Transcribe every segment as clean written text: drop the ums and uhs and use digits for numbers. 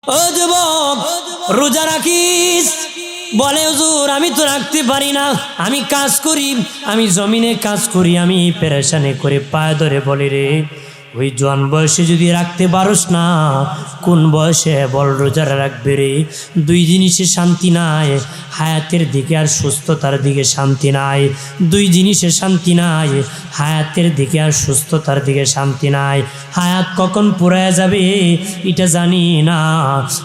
ও যুবক, রোজা রাখিস? বলে হুজুর আমি তো রাখতে পারি না, আমি কাজ করি, আমি জমিনে কাজ করি, আমি পেরেশানি করে পায়ে ধরে বলি রে, ওই জোয়ান বয়সে যদি রাখতে পারোস না, কোন বয়সে বল রোজা রাখবে রে? দুই জিনিসে শান্তি নাই, হায়াতের দিকে আর সুস্থতার দিকে শান্তি নাই। দুই জিনিসে শান্তি নাই, হায়াতের দিকে আর সুস্থতার দিকে শান্তি নাই। হায়াত কখন পুরায় যাবে এটা জানি না,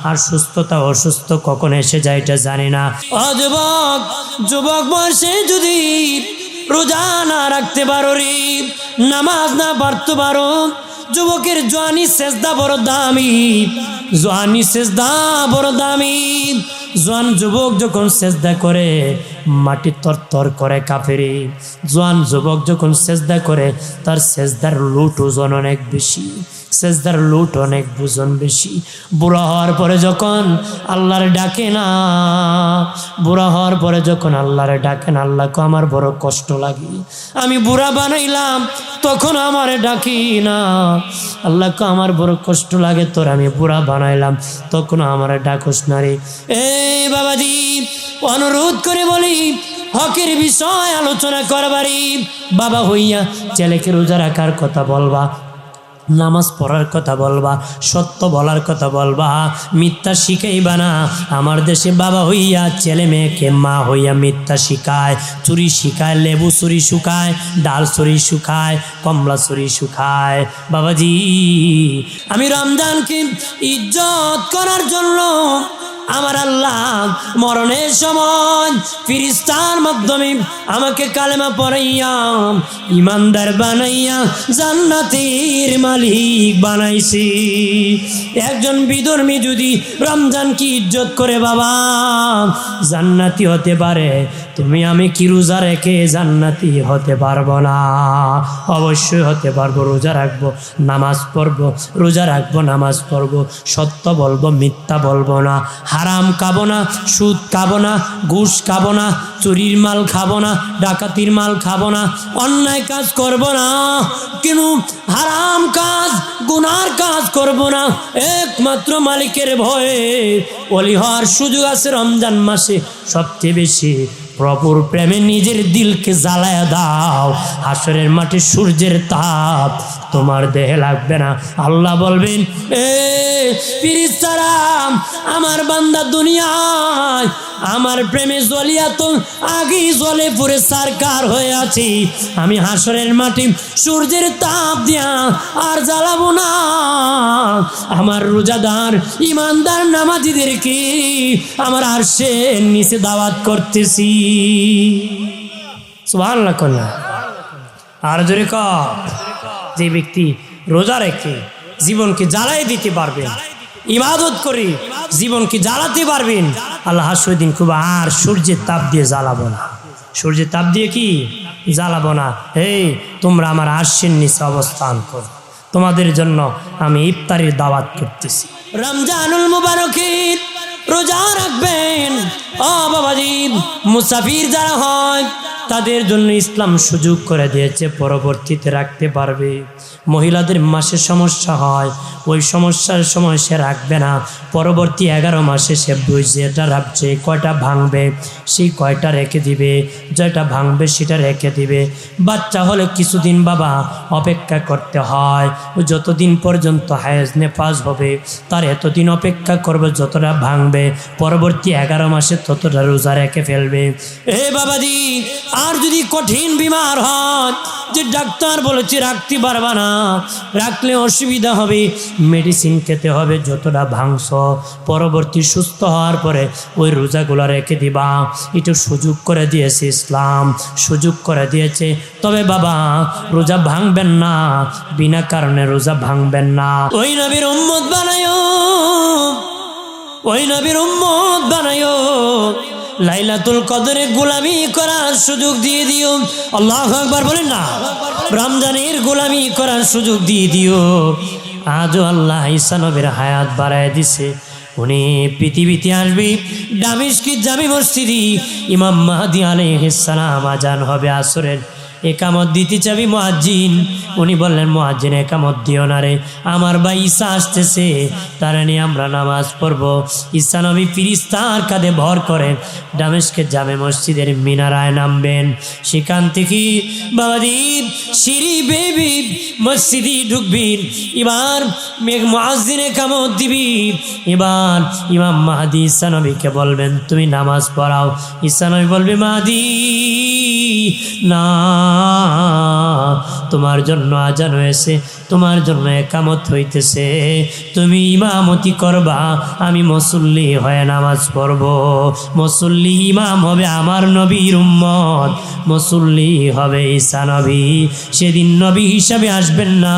আর সুস্থতা অসুস্থ কখন এসে যায় এটা জানি না। ও যুবক, যুবক বয়সে যদি রোজা না রাখতে পারো রে, নামাজ না পড়তে পারো, যুবকের জওয়ানি সেজদা বড় দামি, জওয়ানি সেজদা বড় দামি। জওয়ান যুবক যখন সেজদা করে মাটি তরতর করে কাঁপে রে। জওয়ান যুবক যখন সেজদা করে তার সেজদার লুট ওজন অনেক বেশি, সেজদার লুট অনেক ওজন বেশি। বুড়া হওয়ার পরে যখন আল্লাহর ডাকে না, বুড়া হওয়ার পরে যখন আল্লাহর ডাকে না, আল্লাহকে আমার বড় কষ্ট লাগে, আমি বুড়া বানাইলাম তখন আমার ডাকি না, আল্লাহকে আমার বড় কষ্ট লাগে, তোর আমি বুড়া বানাইলাম তখন আমার ডাকস না রে। এই বাবাজি, অনুরোধ করে বলি, হকের বিষয় আলোচনা করবারি বাবা হইয়া ছেলেকে রোজা রাখার কথা বলবা, নামাজ পড়ার কথা বলবা, সত্য বলার কথা বলবা, মিথ্যা শিখাইবা না। আমার দেশে বাবা হইয়া ছেলে মেয়েকে মা হইয়া মিথ্যা শিখায়, চুরি শিখায়, লেবু চুরি শুকায়, ডাল চুরি শুকায়, কমলা চুরি শুকায়। বাবাজি, আমি রমজানকে ইজ্জত করার জন্য আমার আল্লাহ মরণের সময় ফেরেশতার মাধ্যমে আমাকে কালেমা পড়াইয়া ইমানদার বানাইয়া জান্নাতের মালিক বানাইছি। একজন বিধর্মী যদি রমজানকে ইজ্জত করে বাবা জান্নাতি হতে পারে, তুমি আমি কি রোজা রেখে জান্নাতি হতে পারবো না? অবশ্যই হতে পারবো। রোজা রাখবো, নামাজ পড়বো, রোজা রাখবো, নামাজ পড়বো, সত্য বলবো, মিথ্যা বলবো না, হারাম খাবো না, সুদ খাবো না, ঘুষ খাবো না, চুরির মাল খাবো না, ডাকাতির মাল খাবো না, অন্যায় কাজ করবো না, কিন্তু হারাম কাজ গুনার কাজ করবো না, একমাত্র মালিকের ভয়ে ওলি হওয়ার সুযোগ আছে রমজান মাসে সবচেয়ে বেশি। প্রভুর প্রেমে নিজের দিলকে জ্বালায়া দাও, হাসরের মাঠে সূর্যের তাপ তোমার দেহে লাগবে না। আল্লাহ বলবেন, এ ফেরেশতারা, আমার বান্দা দুনিয়ায় আমার প্রেমে জ্বলিয়া তো আগেই জ্বলে পুরে সারকার হয়ে আছি, আমি হাসরের মাঠে সূর্যের তাপ দিয়া আর জ্বালাবো না। আমার রোজাদার ইমানদার নামাজীদেরকে আমার আরশের নিচে দাওয়াত করতেছি। সুবহানাল্লাহ কন্যা আর জোরে কর। যে ব্যক্তি রোজা রেখে জীবনকে জ্বালাই দিতে পারবেন, ইবাদত করে জীবনকে জ্বালাতে পারবেন, আল্লাহ হাসরের দিন খুব আর সূর্যের তাপ দিয়ে জ্বালাবো না। সূর্যের তাপ দিয়ে কি জ্বালাবো না। এই তোমরা আমার আরশের নিচে অবস্থান করো, তোমাদের জন্য আমি ইফতারের দাওয়াত করতেছি। রমজানুল মুবারকের রোজা রাখবেন। ও বাবাজি, মুসাফির যারা হয় তাদের জন্য ইসলাম সুযোগ করে দিয়েছে, পরবর্তীতে রাখতে পারবে। মহিলাদের মাসে সমস্যা হয়, ওই সমস্যার সময় সে রাখবে না, পরবর্তী 11 মাসে সে যেটা রাখছে কয়টা ভাঙবে সেই কয়টা রেখে দিবে, যেটা ভাঙবে সেটা রেখে দিবে। বাচ্চা হলে কিছুদিন বাবা অপেক্ষা করতে হয়, যতদিন পর্যন্ত হায়েজ নেফাজ হবে তার এতদিন অপেক্ষা করবে, যতটা ভাঙবে পরবর্তী 11 মাসে ততটা রোজা রেখে ফেলবে। এ বাবাজি, আর যদি কঠিন বিমার হয় যে ডাক্তার বলেছে রাখতে পারবা না, রাখলে অসুবিধা হবে, মেডিসিন খেতে হবে, যতটা ভাঙছ পরবর্তী সুস্থ হওয়ার পরে ওই রোজাগুলো রেখে দিবা। একটু সুযোগ করে দিয়েছে ইসলাম, সুযোগ করে দিয়েছে। তবে বাবা রোজা ভাঙবেন না, বিনা কারণে রোজা ভাঙবেন না। ওই নবীর উম্মত বানায়ো, ওই নবীর উম্মত বানায়ো, লাইলাতুল কদরে গোলামি করার সুযোগ দিয়ে দিও। আল্লাহু আকবার বলেন না। রমজানের গোলামি করার সুযোগ দিয়ে দিও। আজও আল্লাহ ঈসা নবীর হায়াত বাড়ায় দিছে, উনি পৃথিবীতে আসবে। দামেস্কের জামি মসজিদে ইমাম মাহদী আলাইহিস সালাম আজান হবে আসরের, একামত দিতে চাবি মুয়াজ্জিন। উনি বললেন মুয়াজ্জিন একামত দিও না রে, আমার ভাই ঈসা আসতেছে, তারা নিয়ে আমরা নামাজ পড়ব। ঈসা নবী ফিরিস্তার কাঁধে ভর করে দামেস্কের জামে মসজিদের মিনারায় নামবেন। সেখান থেকে বাবাজি সিঁড়ি বেবি মসজিদে ঢুকবি। এবার মুয়াজ্জিন একামত দিবি। এবার ইমাম মাহদি ঈসা নবীকে বলবেন তুমি নামাজ পড়াও। ঈসা নবী বলবে মাহদি না, তোমার জন্য আজান হয়েছে, তোমার জন্য একামত হইতেছে, তুমি ইমামতি করবা, আমি মুসল্লি হয়ে নামাজ পড়ব। মুসল্লি ইমাম হবে আমার নবীর উম্মত, মুসল্লি হবে ঈসা নবী। সেদিন নবী হিসাবে আসবেন না,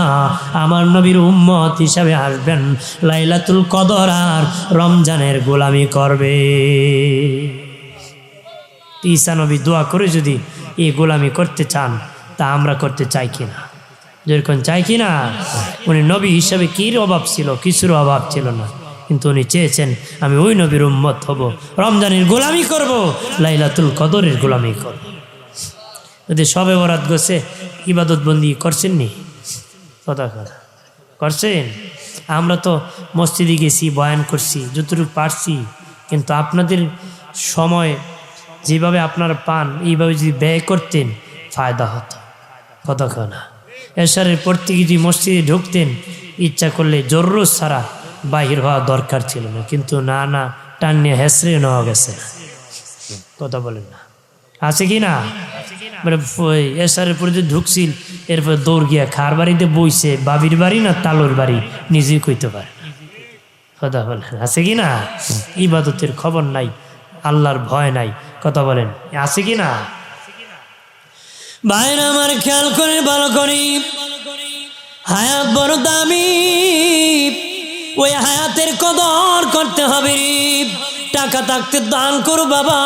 আমার নবীর উম্মত হিসাবে আসবেন। লাইলাতুল কদর আর রমজানের গোলামি করবে। ঈসা নবী দোয়া করে যদি এই গোলামি করতে চান তা আমরা করতে চাই কিনা? যেরকম চাই কিনা? উনি নবী হিসাবে কির অভাব ছিল? কিছুর অভাব ছিল না, কিন্তু উনি চেয়েছেন আমি ওই নবীর উম্মত হব, রমজানের গোলামি করব, লাইলাতুল কদরের গোলামি করব। যদি সবে বরাত গেছে ইবাদত বন্দি করছেন নি? কথা করছেন? আমরা তো মসজিদে গেছি, বয়ান করছি যতটুকু পারছি, কিন্তু আপনাদের সময় যেভাবে আপনারা পান এইভাবে যদি ব্যয় করতেন ফায়দা হতো। কথা না, এশারের পর থেকে যদি মসজিদে ঢুকতেন ইচ্ছা করলে জরুরত ছাড়া বাহির হওয়া দরকার ছিল না, কিন্তু না না টান নিয়ে হেসড়ে নেওয়া গেছে না। কথা বলেন না, আছে কি না? মানে এশারের পরে যদি ঢুকছিল এরপর দৌড় গিয়া খার বাড়িতে বইছে, বাবির বাড়ি না তালুর বাড়ি নিজেই কইতে পারে। কথা বলেন, আছে কি না? ইবাদতের খবর নাই, আল্লাহর ভয় নাই। কথা বলেন, আছে কি না? ভাইরা আমার খেয়াল করে ভালো করি, হায়াত বড় দামি, ওই হায়াতের কদর করতে হবে রে। টাকা থাকতে দান করো বাবা,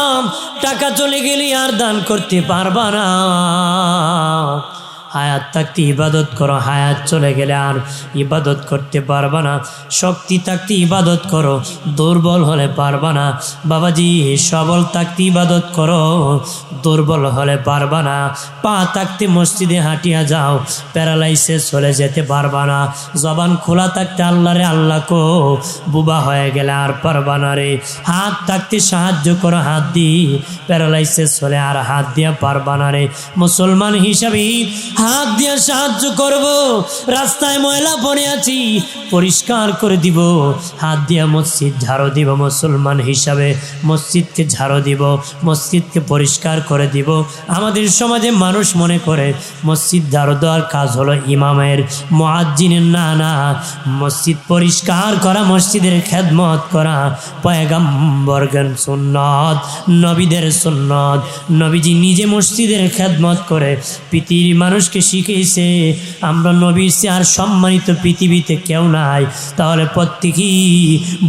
টাকা চলে গেলে আর দান করতে পারবা না। হায়াত থাকতে ইবাদত করো, হায়াত চলে গেলে আর ইবাদত করতে পারবা না। শক্তি থাকতে ইবাদত করো, দুর্বল হলে পারবা না। বাবাজি সবল থাকতে ইবাদত করো, দুর্বল হলে পারবা না। পা থাকতে মসজিদে হাঁটিয়া যাও, প্যারালাইসিস হলে যেতে পারবা না। জবান খোলা থাকতে আল্লাহ রে আল্লাহ কো, বুবা হয়ে গেলে আর পারবা না রে। হাত থাকতে সাহায্য করো, হাত দিয়ে প্যারালাইসিস হলে আর হাত দিয়ে পারবা না রে। মুসলমান হিসাবে হাত দিয়ে সাহায্য করব। রাস্তায় ময়লা পড়ে আছি পরিষ্কার করে দিব, হাত দিয়ে মসজিদ ঝাড়ু দিব। মুসলমান হিসাবে মসজিদকে ঝাড়ু দিব, মসজিদকে পরিষ্কার করে দিব। আমাদের সমাজে মানুষ মনে করে মসজিদ ঝাড়ু দেওয়ার কাজ হলো ইমামের, মুয়াজ্জিনের। না না, মসজিদ পরিষ্কার করা, মসজিদের খেদমত করা পয়গম্বরগণ সুন্নত, নবীদের সুন্নত। নবীজি নিজে মসজিদের খেদমত করে পৃথিবীর মানুষকে শিখিয়েছে। আমরা নবীর চেয়ে আর সম্মানিত পৃথিবীতে কেউ নাই, তাহলে প্রত্যেকেই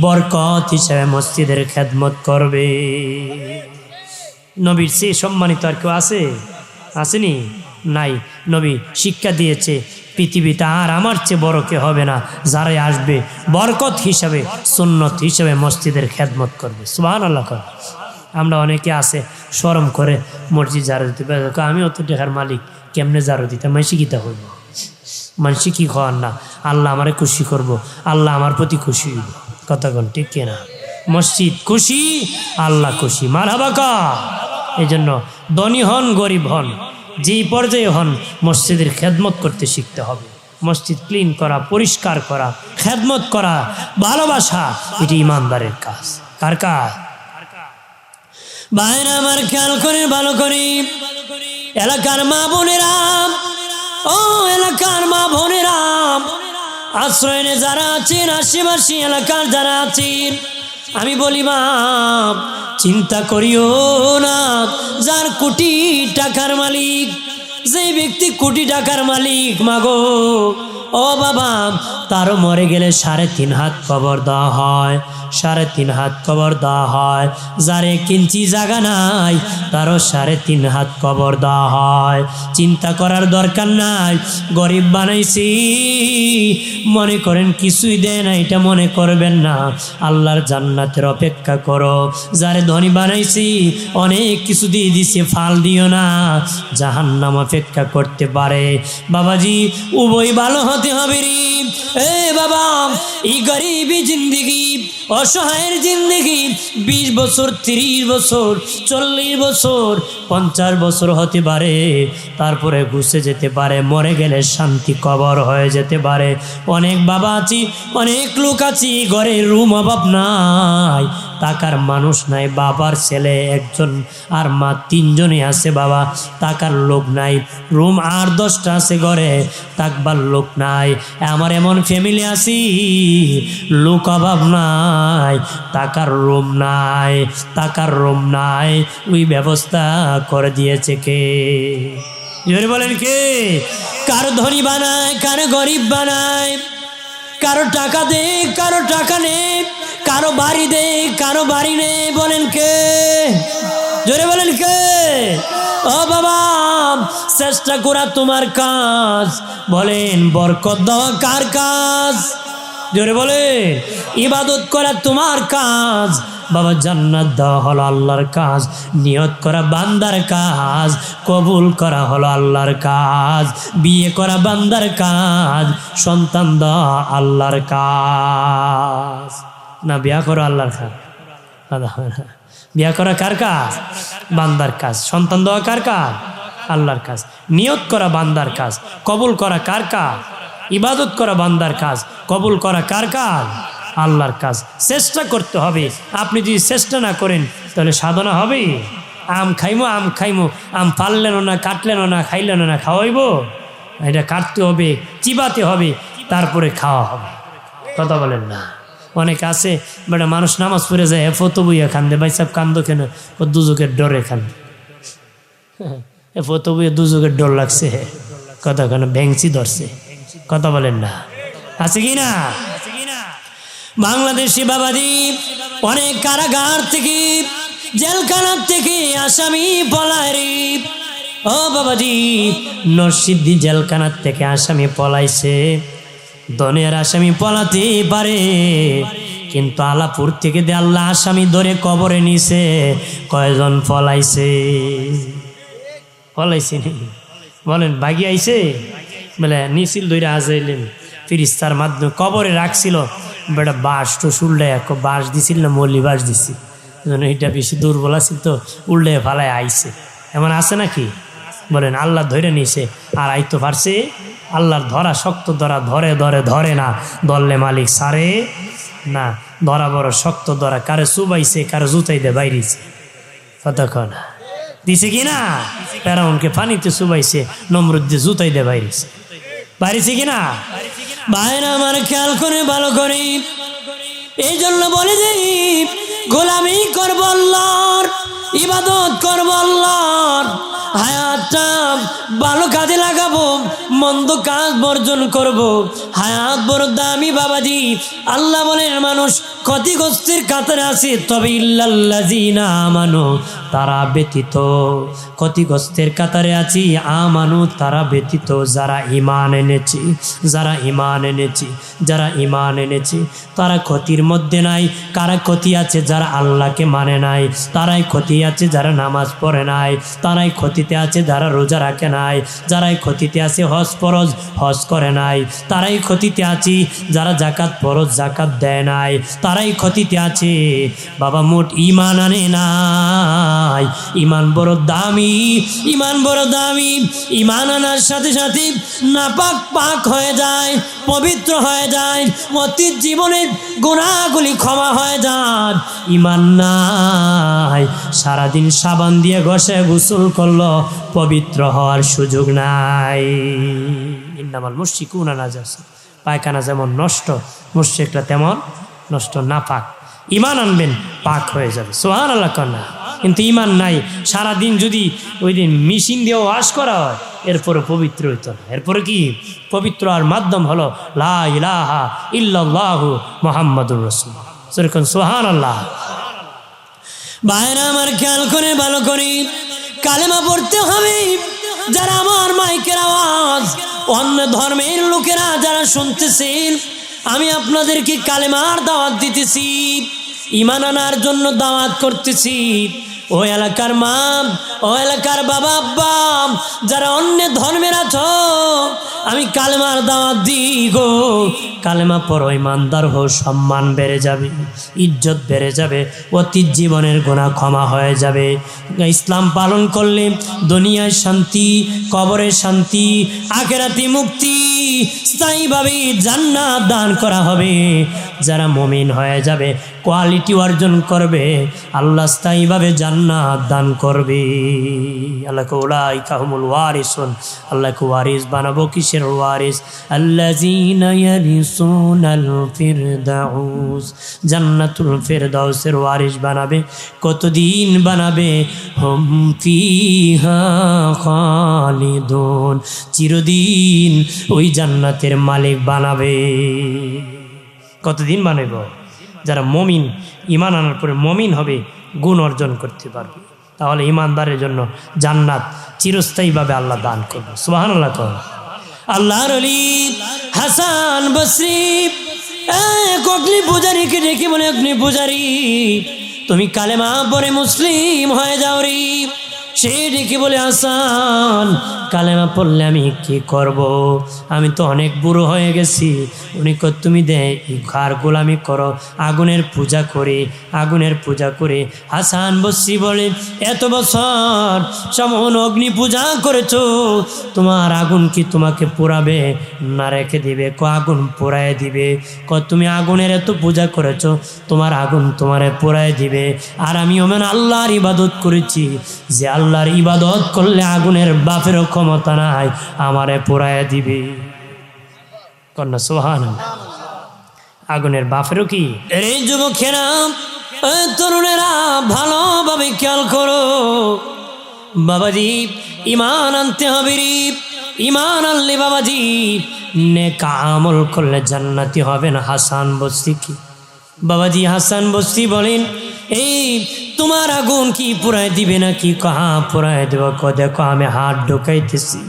বরকত হিসাবে মসজিদের খেদমত করবে। নবীর চেয়ে সম্মানিত আর কেউ আছে? আসেনি? নাই। নবী শিক্ষা দিয়েছে পৃথিবীটা আর আমার চেয়ে বড় কে হবে না, যারাই আসবে বরকত হিসাবে সুন্নত হিসাবে মসজিদের খেদমত করবে। সুবহানাল্লাহ। আমরা অনেকে আছে শরম করে মসজিদ ঝাড়ু দিতে পারে, আমি অত টাকার মালিক কেমনে ঝাড়ু দিতে, মানসি কিতা হইব, মানসি কি খাওয়ার না, আল্লাহ আমারে খুশি করব, আল্লাহ আমার প্রতি খুশি হইব। কতক্ষণ ঠিক কিনা? মসজিদ খুশি, আল্লাহ খুশি। মারহাবা কা। এই জন্য ধনী হন গরিব হন, যেই পর্যায়ে হন মসজিদের খেদমত করতে শিখতে হবে। মসজিদ ক্লিন করা, পরিষ্কার করা, খেদমত করা, ভালোবাসা, এটি ইমানদারের কাজ। কার কাজ? ভাইরা আমার খেয়াল করে ভালো করে, এলাকার মা বোনেরা, ও এলাকার মা বোনেরা, আশ্রয়নে যারা আছেন, আশেপাশে এলাকার যারা আছেন, আমি বলি মা চিন্তা করিও না। যার কোটি টাকার মালিক, যে ব্যক্তি কোটি টাকার মালিক, মাগো ও বাবা, তারও মরে গেলে 3.5 হাত কবর দেওয়া হয়, 3.5 হাত কবর দেওয়া হয়। যার 1 ইঞ্চি জায়গা নাই তারও 3.5 হাত কবর দেওয়া হয়। চিন্তা করার দরকার নাই, গরিব বানাইছি মনে করেন কিছুই দেয় না, এটা মনে করবেন না। আল্লাহর জান্নাতের অপেক্ষা করো। যারে ধনী বানাইছি অনেক কিছু দিয়ে দিছে, ফাল দিও না, জাহান্নাম অপেক্ষা করতে পারে। বাবাজি, উভয় ভালো হতে হবে রে। এ বাবা, এই গরিবী জিন্দেগি, অসহায়ের জিন্দেগি 20 বছর, 30 বছর, 40 বছর, 50 বছর হতে পারে, তারপরে ঘুষে যেতে পারে, মরে গেলে শান্তি কবর হয়ে যেতে পারে। অনেক বাবা আছি, অনেক লোক আছি, ঘরে রুম অভাব নাই, টাকার মানুষ নাই, বাবার ছেলে 1জন আর মা 3 জনই আছে বাবা, টাকার লোক নাই, রুম 8-10টা আছে ঘরে, থাকবার লোক নাই। আমার এমন ফ্যামিলি আছি, লোক অভাব নাই, টাকার রুম নাই, টাকার রুম নাই, ওই ব্যবস্থা করে দিয়েছে কে? জোরে বলেন কে? কারো ধনী বানায়, কারো গরিব বানায়, কারো টাকা দে, কারো টাকা নে, কারো বাড়ি দে, কারো বাড়ি নে, বলেন কে? জোরে বলেন কে? ও বাবা, চেষ্টা করা তোমার কাজ। বলেন, বরকত দেওয়া কার কাজ? জোরে বলে, ইবাদত করা তোমার কাজ। বাবা, জান্নাত দেওয়া হলো আল্লাহর কাজ, নিয়ত করা বান্দার কাজ, কবুল করা হলো আল্লাহর কাজ, বিয়ে করা বান্দার কাজ, সন্তান দেওয়া আল্লাহর কাজ। না, বিয়া করা আল্লাহর কাজ, বিয়া করা কার কাজ? বান্দার কাজ। সন্তান দেওয়া কার কাজ? আল্লাহর কাজ। নিয়ত করা বান্দার কাজ, কবুল করা কার কাজ? ইবাদত করা বান্দার কাজ, কবুল করা কার কাজ? আল্লাহর কাজ। চেষ্টা করতে হবে। আপনি যদি চেষ্টা না করেন তাহলে সাধনা হবে? আম খাইমো, আম খাইমো, আম পারলেন না, কাটলেন না, খাইলেন না, খাওয়াইব? এটা কাটতে হবে, চিবাতে হবে, তারপরে খাওয়া হবে। কথা বলেন না? অনেক আছে বেটা, মানুষ নামাজ পড়ে যায়, ফতো বইয়া কান্দে, ভাই সাহেব কান্দো কেন? ও দুজকের ডরে কান্দে, ফতো বইয়া দুজকের ডর লাগছে, কথা কেন? ভ্যাংসি ধরছে। কথা বলেন না? আছে কি না? বাংলাদেশি বাবাজি অনেক কারাগার থেকে, জেলখানার থেকে আসামি পলায় রে। ও বাবাজি, নরসিদ্ধি জেলখানার থেকে আসামি পলাইছে। দুনিয়ার আসামি পলাতে পারে, কিন্তু আলাপুর থেকে দে আল্লাহ আসামি ধরে কবরে নিছে। কয়জন পলাইছে? পলাইছে বলেন? ভাগি আইছে বলে নিছিল, ধরে আজাইলেন ফিরিস্তার মাধ্যমে কবরে রাখছিল। বেটা বাঁশ তো উল্টে, বাঁশ দিছিল না মল্লি বাঁশ দিছি, এটা বেশি দুর্বল আছিল তো উল্টে ফালায় আইছে। এমন আছে নাকি? বলেন, আল্লাহ ধরে নিছে আর আইতো পারছে? আল্লাহর ধরা শক্ত, ধরা ধরে ধরে ধরে না, ধরলে মালিক সারে না। ধরা বড় শক্ত ধরা, কারে চুবাইছে, কারে জুতাই দে বাইরেছে। কতক্ষণ দিছে কিনা? ফেরাউনকে পানিতে চুবাইছে, নমরুদ দিয়ে জুতাই দে বাইরেছে। বাইরেছে কিনা? ভাইরা আমার খেয়াল করে ভালো করে, এই জন্য বলে যে গোলামি করব আল্লাহর, ইবাদত করব আল্লাহর, হায়াতটা ভালো কাজে লাগাবো, মন্দ কাজ বর্জন করব। হায়াত বড় দামি বাবাজি। আল্লাহ বলেন মানুষ ক্ষতিগ্রস্তের কাতারে আছে, তবে ইল্লাল্লাযিনা আমানু, তারা ব্যতীত। ক্ষতিগ্রস্তের কাতারে আছি আমানু, তারা ব্যতীত, যারা ঈমান এনেছে, যারা ঈমান এনেছে, যারা ঈমান এনেছে, তারা ক্ষতির মধ্যে নাই। কারা ক্ষতি আছে? যারা আল্লাহকে মানে নাই, তারাই ক্ষতি আছে। যারা নামাজ পড়ে নাই, তারাই ক্ষতিতে আছে। যারা রোজা রাখে নাই, যারাই ক্ষতিতে আছে। হজ ফরজ হজ করে নাই, তারাই ক্ষতিতে আছি। যারা জাকাত ফরজ জাকাত দেয় নাই, তারাই ক্ষতিতে আছে। বাবা, মোট ঈমান আনে নাই। ঈমান বড় দামি, ঈমান বড় দামি। ঈমান আনার সাথে সাথে নাপাক পাক হয়ে যায়, পবিত্র হয়ে যায়, অতীত জীবনের গুনাহগুলি ক্ষমা হয়ে যায়। ঈমান নাই, সারাদিন সাবান দিয়ে ঘষে গোসল করলো, পবিত্র হওয়ার সুযোগ নাই। ইন্নামাল মুশরিকুনা নাজাস, পায়খানা যেমন নষ্ট, মুশরিকরা তেমন নষ্ট, নাপাক। ঈমান আনবেন, পাক হয়ে যাবে। সুবহানাল্লাহ। কন্যা কিন্তু ঈমান নাই, সারাদিন যদি ওই দিন মেশিন দিয়ে ওয়াশ করা হয়, এরপরে পবিত্র হইতো না। এরপরে কি পবিত্র আর মাধ্যম হলো লা ইলাহা ইল্লাল্লাহু মুহাম্মাদুর রাসূলুল্লাহ। যেরকম সুবহানাল্লাহ। ভাইরা আমার খেয়াল করে ভালো করে কালেমা পড়তে হবে। যারা আমার মাইকের আওয়াজ অন্য ধর্মের লোকেরা যারা শুনতেছেন, আমি আপনাদেরকে কালেমার দাওয়াত দিতেছি, ঈমান আনার জন্য দাওয়াত করতেছি। ও এলাকার মা, ও এলাকার বাবা আব্বা, যারা অন্য ধর্মের আছো, আমি কালেমার দাওয়াত দিই গো। কালেমা পড়ো, ইমানদার হো, সম্মান বেড়ে যাবে, ইজ্জত বেড়ে যাবে, অতীত জীবনের গুনাহ ক্ষমা হয়ে যাবে। ইসলাম পালন করলে দুনিয়ায় শান্তি, কবরে শান্তি, আখিরাতে মুক্তি, স্থায়ীভাবে জান্নাত দান করা হবে। যারা মুমিন হয়ে যাবে, কোয়ালিটি অর্জন করবে, আল্লাহ স্থায়ীভাবে জান্নাত দান করবে। আল্লাহকে উলাইকা হুমুল ওয়ারিসুন, আল্লাহকে ওয়ারিস বানাবো। কিসের ওয়ারিস? আল্লাযীনা ইয়ারিসুনাল ফিরদাউস, জান্নাতুল ফিরদাউসের ওয়ারিস বানাবে। কতদিন বানাবে? হুম ফিহা খালিদুন, চিরদিন ওই জান্নাতের মালিক বানাবে। কতদিন বানাবো? যারা মমিন, ঈমান আনার পরে মমিন হবে, গুণ অর্জন করতে পারবে, তাহলে ঈমানদারের জন্য জান্নাত চিরস্থায়ীভাবে আল্লাহ দান করবে। সুবহানাল্লাহ। আল্লাহর ওলি হাসান বসরি এক অগ্নি পূজারীকে ডেকে বলে, অগ্নি পূজারী, তুমি কালেমা পড়ে মুসলিম হয়ে যাও রে। সে ডেকে বলে, হাসান, কালেমা পড়লে আমি কি করব? আমি তো অনেক বুড়ো হয়ে গেছি। উনি কত, তুমি কার গোলামি করো? আগুনের পূজা করে, আগুনের পূজা করে। হাসান বসরি বলে, এত বছর সমন অগ্নি পূজা করেছো, তোমার আগুন কি তোমাকে পোড়াবে না রেখে দিবে? আগুন পোড়ায় দিবে। তুমি আগুনের এত পূজা করেছো, তোমার আগুন তোমারে পোড়ায় দিবে। আর আমি ওমেন আল্লাহর ইবাদত করেছি, যে আল্লাহর ইবাদত করলে আগুনের বাপেরও ক্ষমতা নাই, আমারে পোড়ায় দিবে। কন্যা সুবহানাল্লাহ। আগুনের বাপেরও কি? এই যুবকেরা, তরুণেরা, ভালোভাবে খেয়াল করো। বাবাজি, ঈমান আনতে হবে রে। ঈমান আনলে বাবাজি নেক আমল করলে জান্নাতি হবে না। হাসান বসরি কি বাবাজি, হাসান বসরি বলেন, এই তোমার আগুন কি পোড়ায় দিবে নাকি? কাহা পোড়ায় দেব? দেখো আমি হাত ঢুকাইতেছি,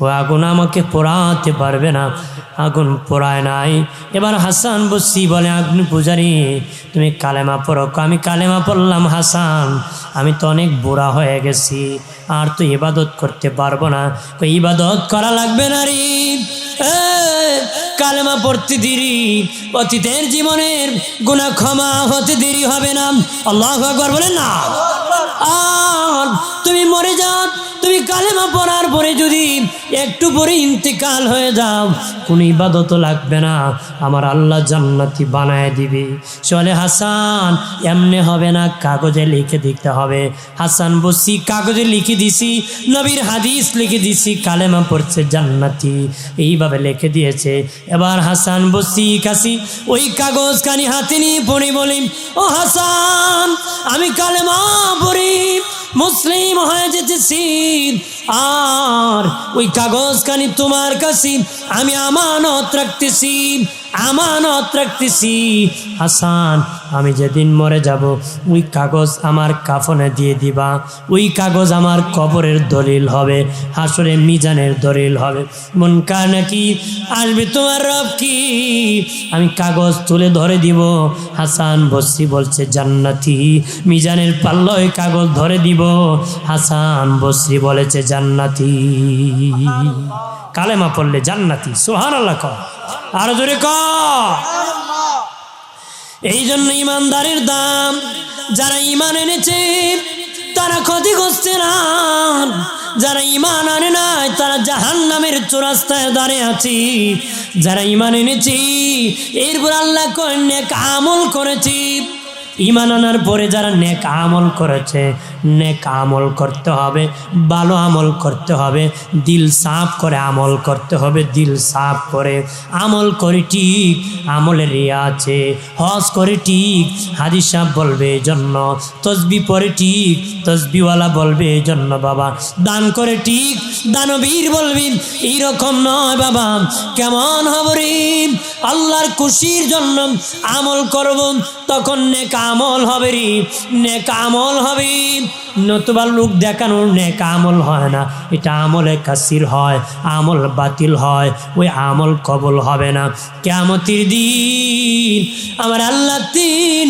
ও আগুন আমাকে পোড়াতে পারবে না, আগুন পোড়ায় নাই। এবার হাসান বসরি বলে, অগ্নি পূজারী, তুমি কালেমা পড়ো। আমি কালেমা পড়লাম হাসান, আমি তো অনেক বুড়া হয়ে গেছি, আর তো ইবাদত করতে পারবো না। ইবাদত করা লাগবে না রে, কালেমা পড়তে দেরি, অতীতের জীবনের গুনাহ ক্ষমা হতে দেরি হবে না। আল্লাহু আকবার বলেন না। আর তুমি মরে যাও, তুমি কালেমা পড়ার পরে যদি একটু পরে ইন্তেকাল হয়ে যাও, কোনো ইবাদত লাগবে না, আমার আল্লাহ জান্নাতি বানায় দিবে। চলে হাসান, এমনি হবে না, কাগজে লিখে দিতে হবে। হাসান বসরি কাগজে লিখে দিছি, নবীর হাদিস লিখে দিছি, কালেমা পড়ছে জান্নাতি, এইভাবে লিখে দিয়েছে। এবার হাসান বসরি কাছি ওই কাগজ কানি হাতে নিয়ে পড়ে বলি, ও হাসান, আমি কালেমা পড়ি মুসলিম হয়ে যেতেছি, আর ওই কাগজ কানি তোমার কাছে আমি আমানত রাখতেছি, আমানত রাখতেছি। হাসান, আমি যেদিন মরে যাব, ওই কাগজ আমার কাফনে দিয়ে দিবা, ওই কাগজ আমার কবরের দলিল হবে, হাসরে মিজানের দলিল হবে। মন কার নাকি আসবে তোমার রব কি? আমি কাগজ তুলে ধরে দিব। হাসান বসরি বলছে জান্নাতি, মিজানের পাল্লায় কাগজ ধরে দিব। হাসান বসরি বলেছে জান্নাতি, কালেমা পড়লে জান্নাতি। সুবহানাল্লাহ। আর জোরে ক। এই জন্য ইমানদারের দাম, যারা ঈমান এনেছে তারা ক্ষতিগ্রস্ত না, যারা ঈমান আনে নাই তারা জাহান্নামের চৌরাস্তায় দাঁড়িয়ে আছে। যারা ঈমান এনেছি, এরপর আল্লাহ নেক আমল করেছি, ঈমান আনার পরে যারা নেক আমল করেছে, নেক আমল করতে হবে, ভালো আমল করতে হবে, দিল সাফ করে আমল করতে হবে, দিল সাফ করে আমল করে ঠিক, আমলের রিয়া আছে, হজ করে ঠিক, হাদিস সাহেব বলবে জন্য, তসবি পরে ঠিক, তসবিওয়ালা বলবে জন্য বাবা, দান করে ঠিক, দানবীর বলবি এইরকম নয় বাবা, কেমন হব রে, আল্লাহর খুশির জন্য আমল করব, তখন নেক আমল হবে রে, নেক আমল হবে, নতুবা লোক দেখানোর নেক আমল হয় না, এটা আমলে কাসির হয়, আমল বাতিল হয়, ওই আমল কবুল হবে না। কিয়ামতের দিন আমার আল্লাহ তিন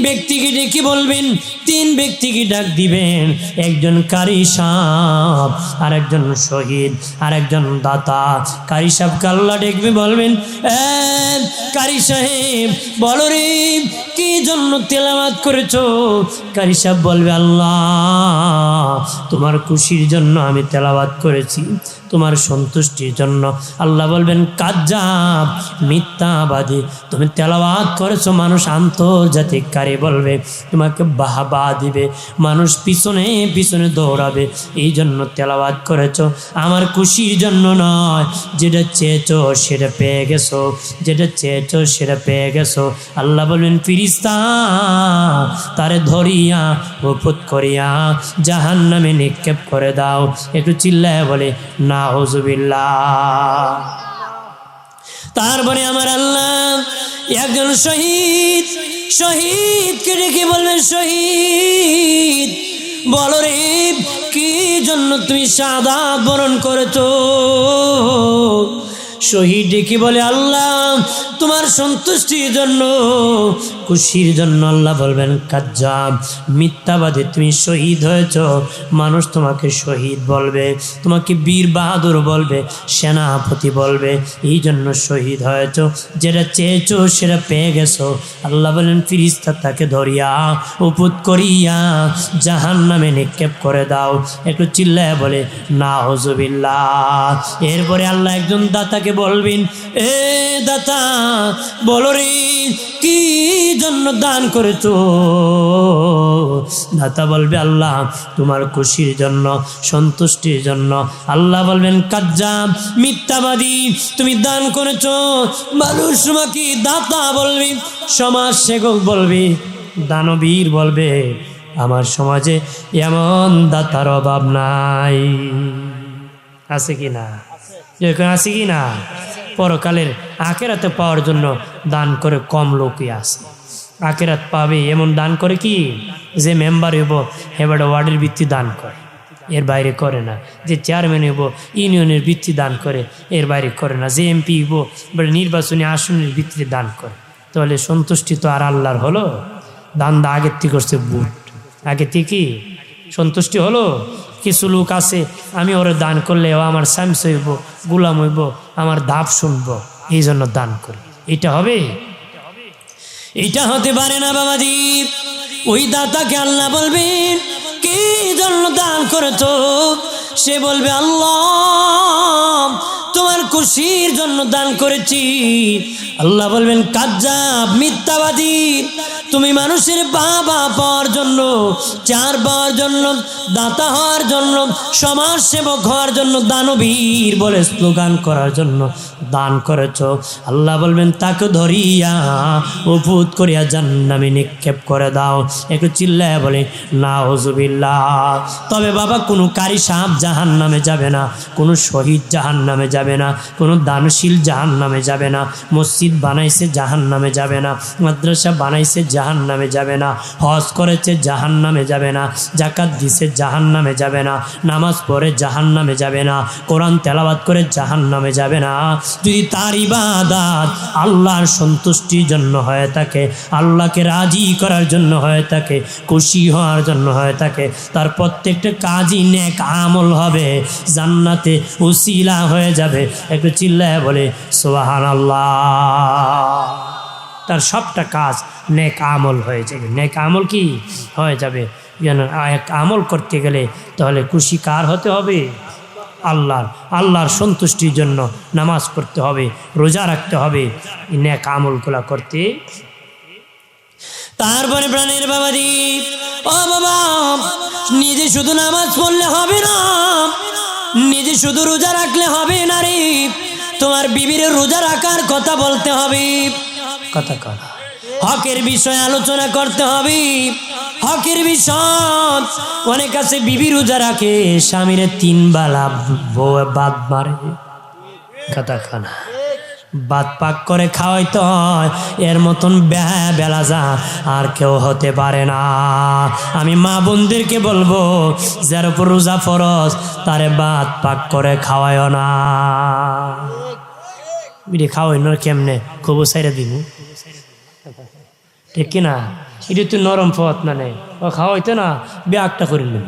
ব্যক্তিকে ডেকে বলবেন, তিন ব্যক্তিকে ডাক দিবেন, একজন কারি সাহেব, আর একজন শহীদ, আর একজন দাতা। কারি সাহেবকে আল্লাহ ডেকবে, বলবেন কারি সাহেব বলো রে কি জন্য তেলাওয়াত করেছো? কারি সাহেব বলবে আল্লাহ তোমার খুশির জন্য আমি তেলাওয়াত করেছি, তোমার সন্তুষ্টির জন্য। আল্লাহ বলবেন কাজ্জাব, মিথ্যাবাদী, তুমি তেলাওয়াত করেছো, মানুষ আন্তর্জাতিক কারি বলবে, তোমাকে বাহবা দিবে, মানুষ পিছনে পিছনে দৌড়াবে, এই জন্য তেলাওয়াত করেছো, আমার খুশির জন্য নয়। যেটা চেয়েছো সেটা পেয়ে গেছো, যেটা চেয়েছো সেটা পেয়ে গেছো। আল্লাহ বলবেন ফিরিস্তা তারে ধরিয়া উপত করিয়া জাহান্নামে নিক্ষেপ করে দাও। একটু চিল্লায় বলে নাউজুবিল্লাহ। তারপরে আমার আল্লাহ একজন শহীদ, শহীদকে ডেকে বলবেন শহীদ বলো রে কি জন্য তুমি শাহাদাত বরণ করেছো? শহীদ ডেকে বলে আল্লাহ তোমার সন্তুষ্টির জন্য, খুশির জন্য। আল্লাহ বলবেন কাজ্জাব, মিথ্যাবাদী, তুমি শহীদ হয়েছ, মানুষ তোমাকে শহীদ বলবে, তোমাকে বীর বাহাদুর বলবে, সেনাপতি বলবে, এই জন্য শহীদ হয়েছ, যেটা চেয়েছো সেটা পেয়ে গেছো। আল্লাহ বলেন ফিরিস্তা তাকে ধরিয়া উপত করিয়া জাহান্নামে নিক্ষেপ করে দাও। একটু চিল্লায় বলে নাউজুবিল্লাহ। এরপরে আল্লাহ একজন দাতাকে বলবেন এ দাতা বলো রে কি জন্য দান করেছো? দাতা বলবে আল্লাহ তোমার খুশির জন্য, সন্তুষ্টির জন্য। আল্লাহ বলবেন কাজ্জাব, মিথ্যাবাদী, তুমি দান করেছো, মানুষ তোমাকে দাতা বলবি, সমাজ সেবক বলবি, দানবীর বলবে। আমার সমাজে এমন দাতার অভাব নাই, আছে কি না? আছে কি না? পরকালের আখেরাতে পাওয়ার জন্য দান করে কম লোকই আছে। আখেরাত পাবে এমন দান করে কি, যে মেম্বার হইব এবার ওয়ার্ডের ভিত্তি দান করে, এর বাইরে করে না। যে চেয়ারম্যান হইব ইউনিয়নের ভিত্তি দান করে, এর বাইরে করে না। যে এমপি হইব এবার নির্বাচনী আসনের ভিত্তিতে দান করে। তাহলে সন্তুষ্টি তো আর আল্লাহর হলো? দান দা আগের থেকে করছে বুট, আগে থেকে সন্তুষ্টি হলো? কিছু লোক আছে আমি ওরা দান করলে ও আমার শামস হইব, গুলাম হইব, আমার ধাপ শুনবো, এই জন্য দান করি। এটা হবে? এটা হতে পারে না বাবাজি। ওই দাতাকে আল্লাহ বলবেন কি জন্য দান করেছো? সে বলবে আল্লাহ তোমার খুশির জন্য দান করেছি। আল্লাহ বলবেন কাজ্জাব, মিথ্যাবাদী, তুমি মানুষের বাবা পাওয়ার জন্য, চার পাওয়ার জন্য, দাতা হওয়ার জন্য, সমাজ সেবক হওয়ার জন্য, দানবীর বলে স্লোগান করার জন্য দান করেছ। আল্লাহ বলবেন তাকে ধরিয়া উপত করিয়া জাহান্নামে নিক্ষেপ করে দাও। একটু চিল্লায় বলে নাউজুবিল্লাহ। তবে বাবা কোনো কারি সাহেব জাহান্নামে যাবে না, কোনো শহীদ জাহান্নামে যাবে না, কোনো দানশীল জাহান্নামে যাবে না, মসজিদ বানাইছে জাহান্নামে যাবে না, মাদ্রাসা বানাইছে জাহান্নামে যাবে না, হজ করেছে জাহান্নামে যাবে না, যাকাত দিছে জাহান্নামে যাবে না, নামাজ পড়ে জাহান্নামে যাবে না, কোরআন তেলাওয়াত করে জাহান্নামে যাবে না। যদি তার ইবাদত আল্লাহর সন্তুষ্টির জন্য হয়ে থাকে, আল্লাহকে রাজি করার জন্য হয়ে থাকে, খুশি হওয়ার জন্য হয়ে থাকে, তার প্রত্যেকটা কাজই নেক আমল হবে, জান্নাতে উসিলা হয়ে যাবে। একটু চিল্লায় বলে সুবহানাল্লাহ। তার সবটা কাজ নেক আমল হয়ে যাবে। নেক আমল কি হয়ে যাবে? যেন এক আমল করতে গেলে তাহলে খুশি কার হতে হবে? আল্লাহর সন্তুষ্টির জন্য নামাজ পড়তে হবে, রোজা রাখতে হবে, নেক আমলগুলা করতে। তারপরে প্রাণের বাবাজি, ও বাবা, নিজে শুধু নামাজ পড়লে হবে না, নিজে শুধু রোজা রাখলে হবে না রে, তোমার বিবির রোজা রাখার কথা বলতে হবে। কথা কর, হকের বিষয়ে আলোচনা করতে হবে। হকের বিষয় অনেক আছে, বিবি রোজা রাখে, স্বামীরে 3 বেলা বাদ মারে। কথা খানা বাদ পাক করে খাওয়াইতে হয়, এর মতন বেলা যা আর কেউ হতে পারে না। আমি মা বোনদেরকে বলবো, যার উপর রোজা ফরজ তারে বাদ পাক করে খাওয়ায় না। বিড়ি খাওয়াই না কেমনে, খুব সাইরা দিব, ঠিক কিনা? এটা তো নরম পথ, মানে ও খাওয়াইতে না বিয়াটা করে নেব।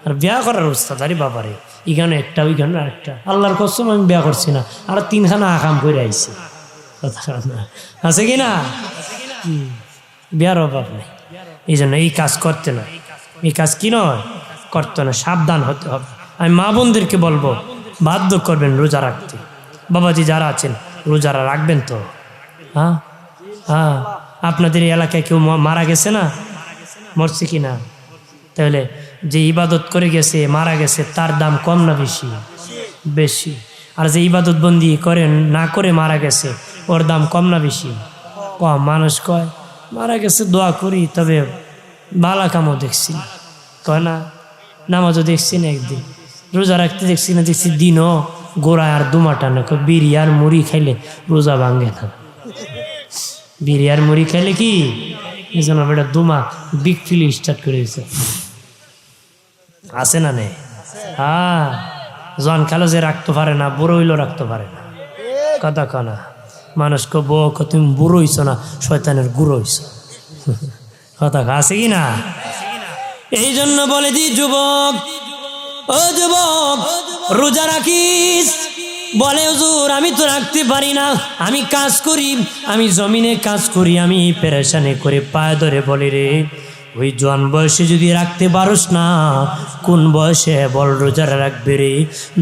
আর বিয়া করার অবস্থা দাঁড়ি বাবারে, এখানে একটা ওইখানে আরেকটা। আল্লাহর কসম আমি বিয়া করছি না, আর 3খানা আকাম করে আইছি। আছে কি না? বিয়ার অভাব নেই, এই জন্য এই কাজ করতে না, এই কাজ কি নয় করতে না, সাবধান হতে হবে। আমি মা বোনদেরকে বলবো, বাধ্য করবেন রোজা রাখতে। বাবাজি যারা আছেন রোজারা রাখবেন তো? হ্যাঁ হ্যাঁ, আপনাদের এই এলাকায় কেউ মারা গেছে না? মরছে কি না? তাহলে যে ইবাদত করে গেছে মারা গেছে, তার দাম কম না বেশি? বেশি। আর যে ইবাদত বন্দি করে না করে মারা গেছে, ওর দাম কম না বেশি? কম। মানুষ কয় মারা গেছে দোয়া করি, তবে বালা কামও দেখছি না, কয় না? নামাজও দেখছি না, একদিন রোজা রাখতে দেখছি না, দেখছি দিনও গোড়ায় আর দুমাটা না। বিড়ি আর মুড়ি খাইলে রোজা ভাঙ্গে না। বিড়ি আর মুড়ি খাইলে কি এই জন্য বেটা দুমা বিগ ফিল স্টার্ট করে দিয়েছে, আছে না নেই? হ্যাঁ, জন খেলো যে রাখতে পারে না, বুড়ো হইলেও রাখতে পারে না। কথা কনা মানুষকে বউ, তুমি বুড়ো হইছো না, শয়তানের গুঁড়ো হইছো। কথা আছে কি না? এই জন্য বলে দি যুবক, ও যুবক রোজা রাখিস। বলে হুজুর আমি তো রাখতে পারি না, আমি কাজ করি, আমি জমিনে কাজ করি, আমি পেরেশানি করে পায়ে ধরে বলি রে, ওই জোয়ান বয়সে যদি রাখতে পারোস না, কোন বয়সে বল রোজা রাখবে রে?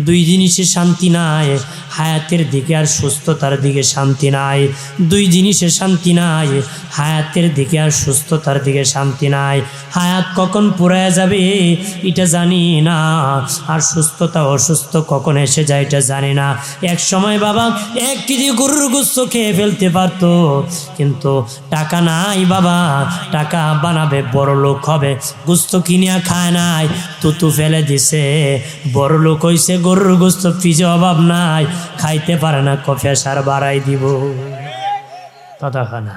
2 জিনিসে শান্তি নাই, হায়াতের দিকে আর সুস্থতার দিকে শান্তি নাই। 2 জিনিসে শান্তি নাই, হায়াতের দিকে আর সুস্থতার দিকে শান্তি নাই। হায়াত কখন পুরায় যাবে এটা জানি না, আর সুস্থতা অসুস্থ কখন এসে যায় এটা জানি না। এক সময় বাবা 1 কেজি গরুর গোশত খেয়ে ফেলতে পারতো, কিন্তু টাকা নাই বাবা, টাকা বানাবে, বড় লোক হবে, গোস্ত কিনিয়া খায় নাই, তুতু ফেলে দিছে, বড় লোক হইছে, গরুর গোস্ত ফ্রিজে অভাব নাই, খাইতে পারে না, প্রেসার বাড়াই দিব। ততক্ষণ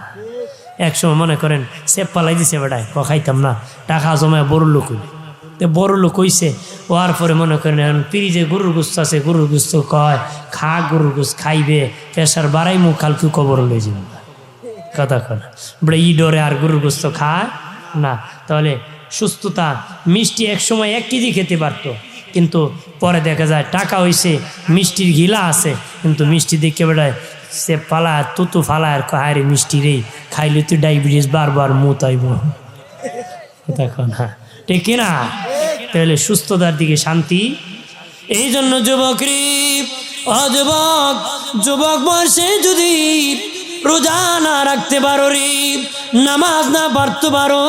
এক সময় মনে করেন সে পালাই দিছে, বেটায় খাইতাম না, টাকা জমায় বড় লোক হইলে, বড় লোক হইছে, ওয়ার পরে মনে করেন এখন ফ্রিজে গরুর গোস্ত আছে, গরুর গোস্ত কয় খা, গরুর গোস্ত খাইবে, প্রেসার বাড়াই মুখ কালকে কবর লই যাব। কতক্ষণ বড় ই ডরে আর গরুর গোস্ত খায় না। তাহলে সুস্থতা, মিষ্টি এক সময় 1 কেজি খেতে পারতো, কিন্তু পরে দেখা যায় টাকা হইছে, মিষ্টির ঘিলা আছে, কিন্তু মিষ্টি দেখে বেড়ায় সে ফালায়, তুতু ফালায়, আর হায়রে মিষ্টি রে, খাইলে তো ডায়াবেটিস বারবার মুত আইব। তখন হ্যাঁ ঠিক কিনা? তাহলে সুস্থতার দিকে শান্তি। এই জন্য যুবক রে, অযুবক, যুবক বয়সে যদি রোজা না রাখতে পারো রে, নামাজ না পড়তে পারো,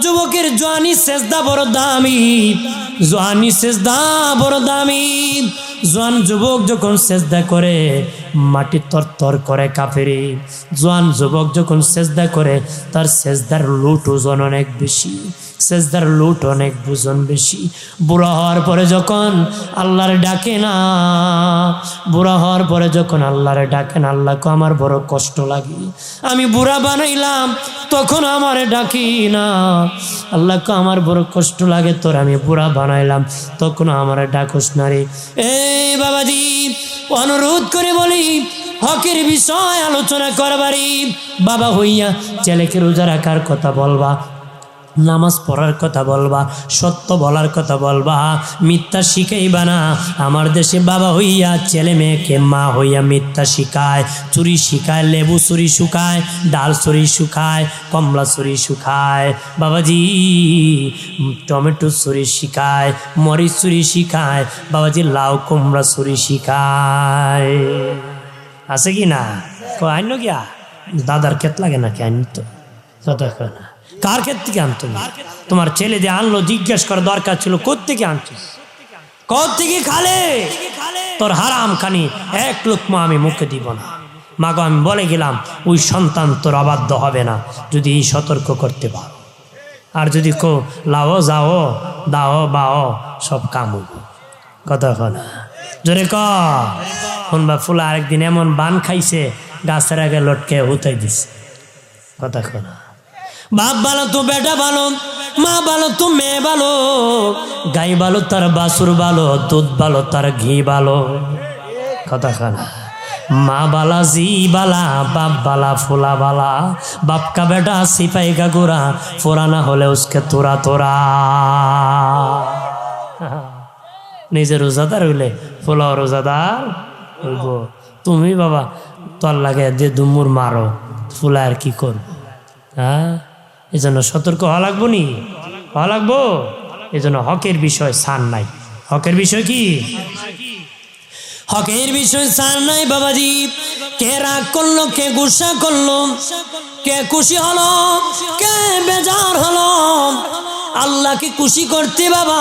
যুবকের জওয়ানি সেজদা বড় দামি, জওয়ানি সেজদা বড় দামি। জওয়ান যুবক যখন সেজদা করে মাটি তরতর করে কাঁপে রে। জওয়ান যুবক যখন সেজদা করে তার সেজদার লুট ওজন অনেক বেশি, সেজদার লুট অনেক ওজন বেশি। বুড়া হওয়ার পরে যখন আল্লাহর ডাকে না, বুড়া হওয়ার পরে যখন আল্লাহরে ডাকেন, আল্লাহকে আমার বড় কষ্ট লাগে, আমি বুড়া বানাইলাম তখন আমার ডাকি না, আল্লাহকে আমার বড় কষ্ট লাগে, তোর আমি বুড়া বানাইলাম তখন আমার ডাকস না রে। এই বাবাজি অনুরোধ করে বলি, হকের বিষয় আলোচনা করবারি, বাবা হইয়া ছেলেকে রোজা রাখার কথা বলবা, নামাজ পড়ার কথা বলবা, সত্য বলার কথা বলবা, মিথ্যা শিখাইবা না। আমার দেশে বাবা হইয়া ছেলে মেয়েকে মা হইয়া মিথ্যা শিখায়, চুরি শিখায়, লেবু চুরি শুকায়, ডাল চুরি শুকায়, কমলা চুরি শুকায়, বাবাজি টমেটো চুরি শিখায়, মরিচ চুরি শিখায়, বাবাজি লাউ কুমড়া চুরি শিখায়। আছে কি না? আইন গিয়া দাদার ক্ষেত লাগে নাকি? আইন তো ততক্ষণ কার ক্ষেত্রে থেকে আনতো? তোমার ছেলে যে আনলো জিজ্ঞেস করা দরকার ছিল, কোত্থেকে আনছিস, কোত্থেকে খালে? তোর হারাম খানি এক লোকমা আমি মুখে দিব না। মাগো আমি বলে গেলাম ওই সন্তান তোর অবাধ্য হবে না যদি এই সতর্ক করতে পারো। আর যদি কো লাও যাও দাও বাও সব কাম কথা না জোরে কোনবা ফুলা আরেকদিন এমন বান খাইছে গাছের আগে লটকে হুতাই দিছে কথা না। বাপ ভালো তো বেটা ভালো, মা ভালো তো মেয়ে ভালো, গাই ভালো তার বাছুর ভালো, দুধ ভালো তার ঘি ভালো কথা না। মা বালা জি বালা, বাপ বালা ফুলা বালা, বাপ কা বেটা সিপাই का गोरा, पुराना হলে उसके তোরা তোরা। নিজে রোজাদার হইলে ফুলাও রোজাদার হইব। তুমি বাবা তোর লাগে যে দুমুর মারো ফুলা আর কি করবো? হ্যাঁ, এই জন্য সতর্ক হওয়া লাগবো নি, হওয়া লাগবো। এই জন্য হকের বিষয় ছাড় নাই। হকের বিষয় কি? হকের বিষয় ছাড় নাই বাবাজি। কে রাগ করলো, কে গুসা করলো, কে খুশি হলো, কে বেজার হলো, আল্লাহকে খুশি করতে বাবা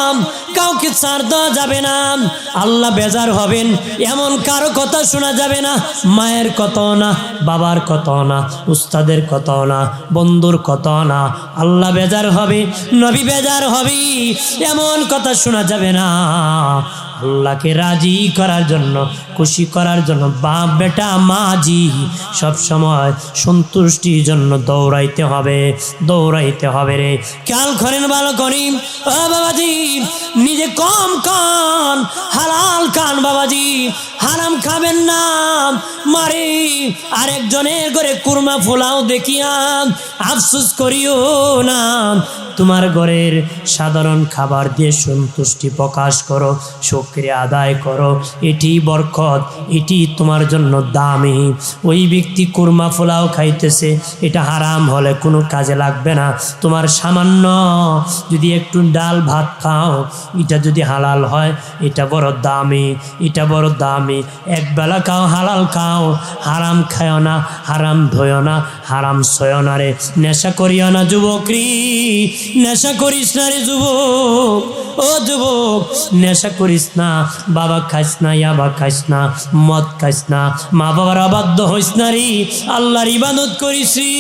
কাউকে ছাড় দেওয়া যাবে না। আল্লাহ বেজার হবেন এমন কারো কথা শোনা যাবে না। মায়ের কথাও না, বাবার কথাও না, উস্তাদের কথাও না, বন্ধুর কথাও না। আল্লাহ বেজার হবে, নবী বেজার হবে এমন কথা শোনা যাবে না। আল্লাহকে রাজি করার জন্য, খুশি করার জন্য বাপ বেটা মাঝি সব সময় সন্তুষ্টির জন্য দৌড়াইতে হবে, দৌড়াইতে হবে রে। খেয়াল করেন ভালো করি ও বাবাজি, নিজে কম খান, হালাল খান বাবাজি, হারাম খাবেন না। মারে আরেকজনের ঘরে কুরমা ফোলাও দেখিয়া আফসোস করিও না। তোমার ঘরের সাধারণ খাবার দিয়ে সন্তুষ্টি প্রকাশ করো, শুকরিয়া আদায় করো। এটি বরকত, এটি তোমার জন্য দামি। ওই ব্যক্তি কুরমা পোলাও খাইতেছে, এটা হারাম হলে কোনো কাজে লাগবে না। তোমার সামান্য যদি একটু ডাল ভাত খাও, এটা যদি হালাল হয় এটা বড় দামি, এটা বড় দামি। একবেলা খাও, হালাল খাও, হারাম খাও না, হারাম ধোয় না, হারাম ছয় না রে। নেশা করিও না যুবকরি, নেশা করিস না রে যুবক, ও যুবক নেশা করিস না। বাবা খাইস না, ইয়াবা খাইস না, মদ খাইস না, মা বাবার অবাধ্য হইস না রে। আল্লাহর ইবাদত করিস রে,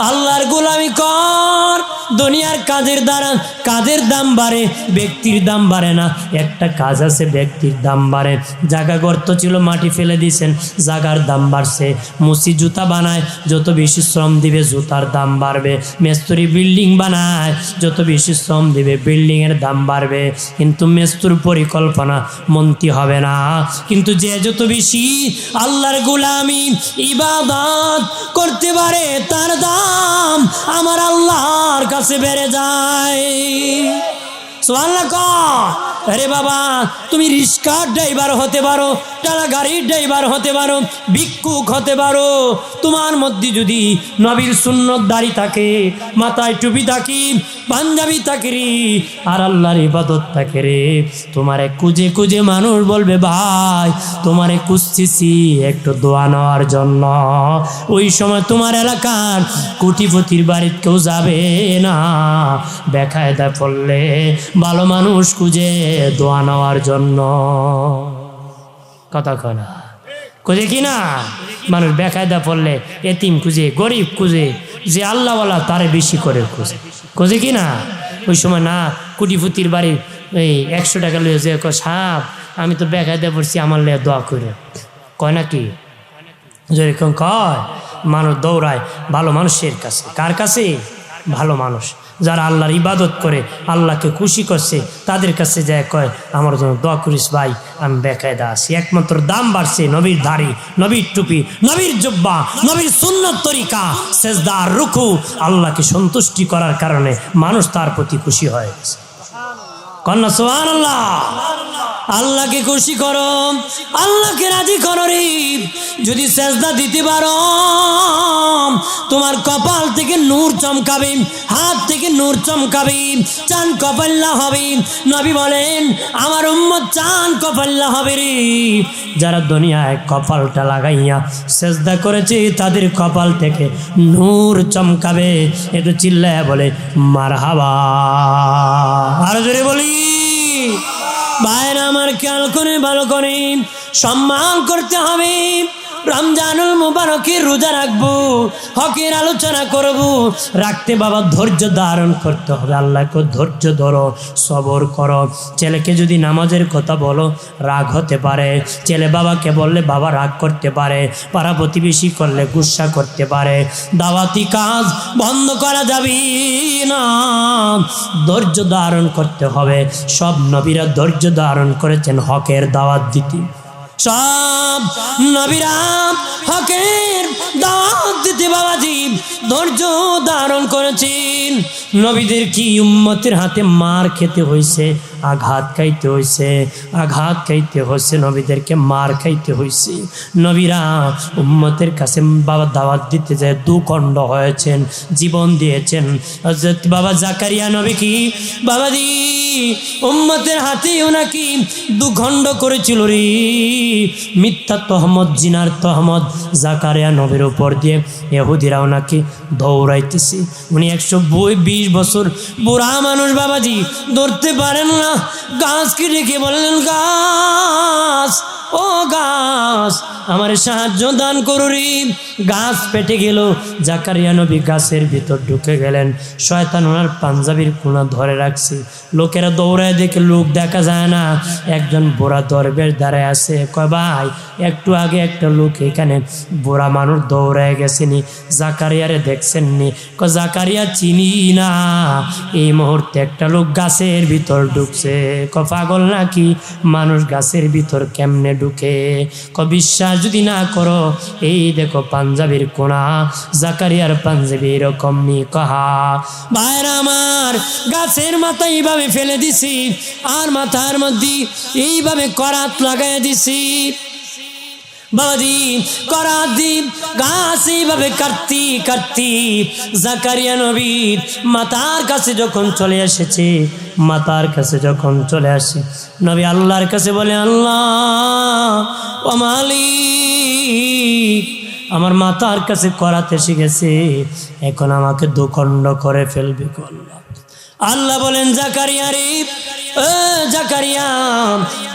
আল্লাহর গোলামি কর। দুনিয়ার কাজের দ্বারা কাজের দাম বাড়ে, ব্যক্তির দাম বাড়ে না। একটা কাজ আছে ব্যক্তির দাম বাড়ে। জায়গা গর্ত ছিল মাটি ফেলে দিয়েছেন, জায়গার দাম বাড়ছে। মুসি জুতা বানায়, যত বেশি শ্রম দিবে জুতার দাম বাড়বে। মেস্তুরি বিল্ডিং বানায়, যত বেশি শ্রম দিবে বিল্ডিংয়ের দাম বাড়বে। কিন্তু মেস্তুর পরিকল্পনা মন্ত্রী হবে না। কিন্তু যে যত বেশি আল্লাহর গোলামি ইবাদত করতে পারে তার দাম আমার আল্লাহর কাছে বেড়ে যায়। সুবহানাল্লাহ কর। আরে বাবা তুমি রিক্সার ড্রাইভার হতে পারো, টালা গাড়ির ড্রাইভার হতে পারো, ভিক্ষুক হতে পারো। তোমার মধ্যে যদি নবীর সুন্নত দাড়ি থাকে, মাথায় টুপি থাকে, পাঞ্জাবি থাকে রে, আর আল্লাহর ইবাদত থাকে রে, তোমারে খুঁজে খুঁজে মানুষ বলবে ভাই তোমারে খুঁজতেছি একটু দোয়া নেওয়ার জন্য। ওই সময় তোমার এলাকার কোটিপতির বাড়িতে কেউ যাবে না। বেকায়দা পড়লে ভালো মানুষ খুঁজে দোয়া নেওয়ার জন্য। কথা কয় না, খুঁজে কি না? মানুষ বেকায়দা পড়লে এতিম খুঁজে, গরিব খুঁজে, যে আল্লাহওয়ালা তারে বেশি করে খুঁজে, খুঁজে কি না? ওই সময় না কোটিপতির বাড়ি এই 100 টাকা লয়ে যে সাপ আমি তো বেকায়দা পড়ছি, আমার লে দোয়া করে কয় নাকি? যেরকম কয় মানুষ দৌড়ায় ভালো মানুষের কাছে। কার কাছে? ভালো মানুষ যারা আল্লাহর ইবাদত করে, আল্লাহকে খুশি করছে, তাদের কাছে যায় কয় আমার জন্য দোয়া করিস ভাই, আমি বেকায়দা আছি। একমাত্র দাম বাড়ছে নবীর দাড়ি, নবীর টুপি, নবীর জুব্বা, নবীর সুন্নত তরিকা, সেজদা আর রুকু। আল্লাহকে সন্তুষ্টি করার কারণে মানুষ তার প্রতি খুশি হয়ে গেছে। কন্যা সুবহানাল্লাহ। আল্লাহকে খুশি করো, আল্লাহকে রাজি করো রে। যদি সেজদা দিতে পারো তোমার কপাল থেকে নূর চমকাবে, হাত থেকে নূর চমকাবে, চান কপাল্লা হবে। নবী বলেন আমার উম্মত চান কপাল্লা হবে রে। যারা দুনিয়ায় কপালটা লাগাইয়া সেজদা করেছে তাদের কপাল থেকে নূর চমকাবে। একটু চিল্লায়া বলে মারহাবা, আরো জোরে বলি। ভাইরা আমার খেয়াল করে ভালো করে সম্মান করতে হবে। রমজানুল মুবারকের রোজা রাখবো, হকের আলোচনা করব, রাখতে বাবা ধৈর্য ধারণ করতে হবে। আল্লাহকে ধৈর্য ধরো, সবর করো। ছেলেকে যদি নামাজের কথা বলো রাগ হতে পারে, ছেলে বাবাকে বললে বাবা রাগ করতে পারে, পাড়া প্রতিবেশী করলে গুসা করতে পারে। দাওয়াতি কাজ বন্ধ করা যাবে না, ধৈর্য ধারণ করতে হবে। সব নবীরা ধৈর্য ধারণ করেছেন হকের দাওয়াত দিতে। সব নবীরা হকের দাওয়াত দিতে বাবাজি ধৈর্য ধারণ করেছেন। নবীদের কি উম্মতের হাতে মার খেতে হয়েছে, আঘাত খাইতে হয়েছে, আঘাত খাইতে হয়েছে, নবীদেরকে মার খাইতে হয়েছে। নবীরা উম্মতের কাছে বাবা দাওয়াত দিতে যায় দুখণ্ড হয়েছেন, জীবন দিয়েছেন। হযরত বাবা জাকারিয়া নবী কি বাবাজি উম্মতের হাতেও নাকি দুখণ্ড করেছিল রে। মিথ্যা তহমত, জিনার তহমত জাকারিয়া নবীর উপর দিয়ে ইহুদিরাও নাকি দৌড়াইতেছে। উনি 120 বছর বুড়া মানুষ বাবাজি, ধরতে পারেন না। গাছকে ডেকে বললেন গাছ, ও গাছ আমার সাহায্য দান করো রে। গাছ পেটে গেল, জাকারিয়া নবী গাছের ভিতর ঢুকে গেলেন। শয়তান ওনার পাঞ্জাবির কোনা ধরে রাখছে। লোকেরা দৌড়ায় দেখে, লোক দেখা যায় না, একজন বুড়া দরবেশ দাঁড়ায় আছে। কয় ভাই একটু আগে একটা লোক এখানে বুড়া মানুষ দৌড়ায় গেছেনি, জাকারিয়ারে দেখছেন নি? কয় জাকারিয়া চিনি না, এই মুহূর্তে একটা লোক গাছের ভিতর ঢুকছে। কয় পাগল নাকি, মানুষ গাছের ভিতর কেমনে ঢুকে? কয় বিশ্বাস যদি না করো এই দেখো পাঞ্জাবির কোনা, জাকারিয়ার পাঞ্জাবি এরকম নি। কহা ভাইরা আমার গাছের মাথা এইভাবে ফেলে দিছি, আর মাথার মধ্যে এইভাবে করাত লাগাই দিছি বাবাজি। করাত দ্বীপ গাছ এইভাবে কাটতি কাটতি জাকারিয়া নবীর মাথার কাছে যখন চলে এসেছে, মাথার কাছে যখন চলে আসে, নবী আল্লাহর কাছে বলে আল্লাহ ও মালিক, আমার মাথার কাছে করাতে এসে গেছে, এখন আমাকে দুখণ্ড করে ফেলবে। আল্লাহ বলেন জাকারিয়া রে, জাকারিয়া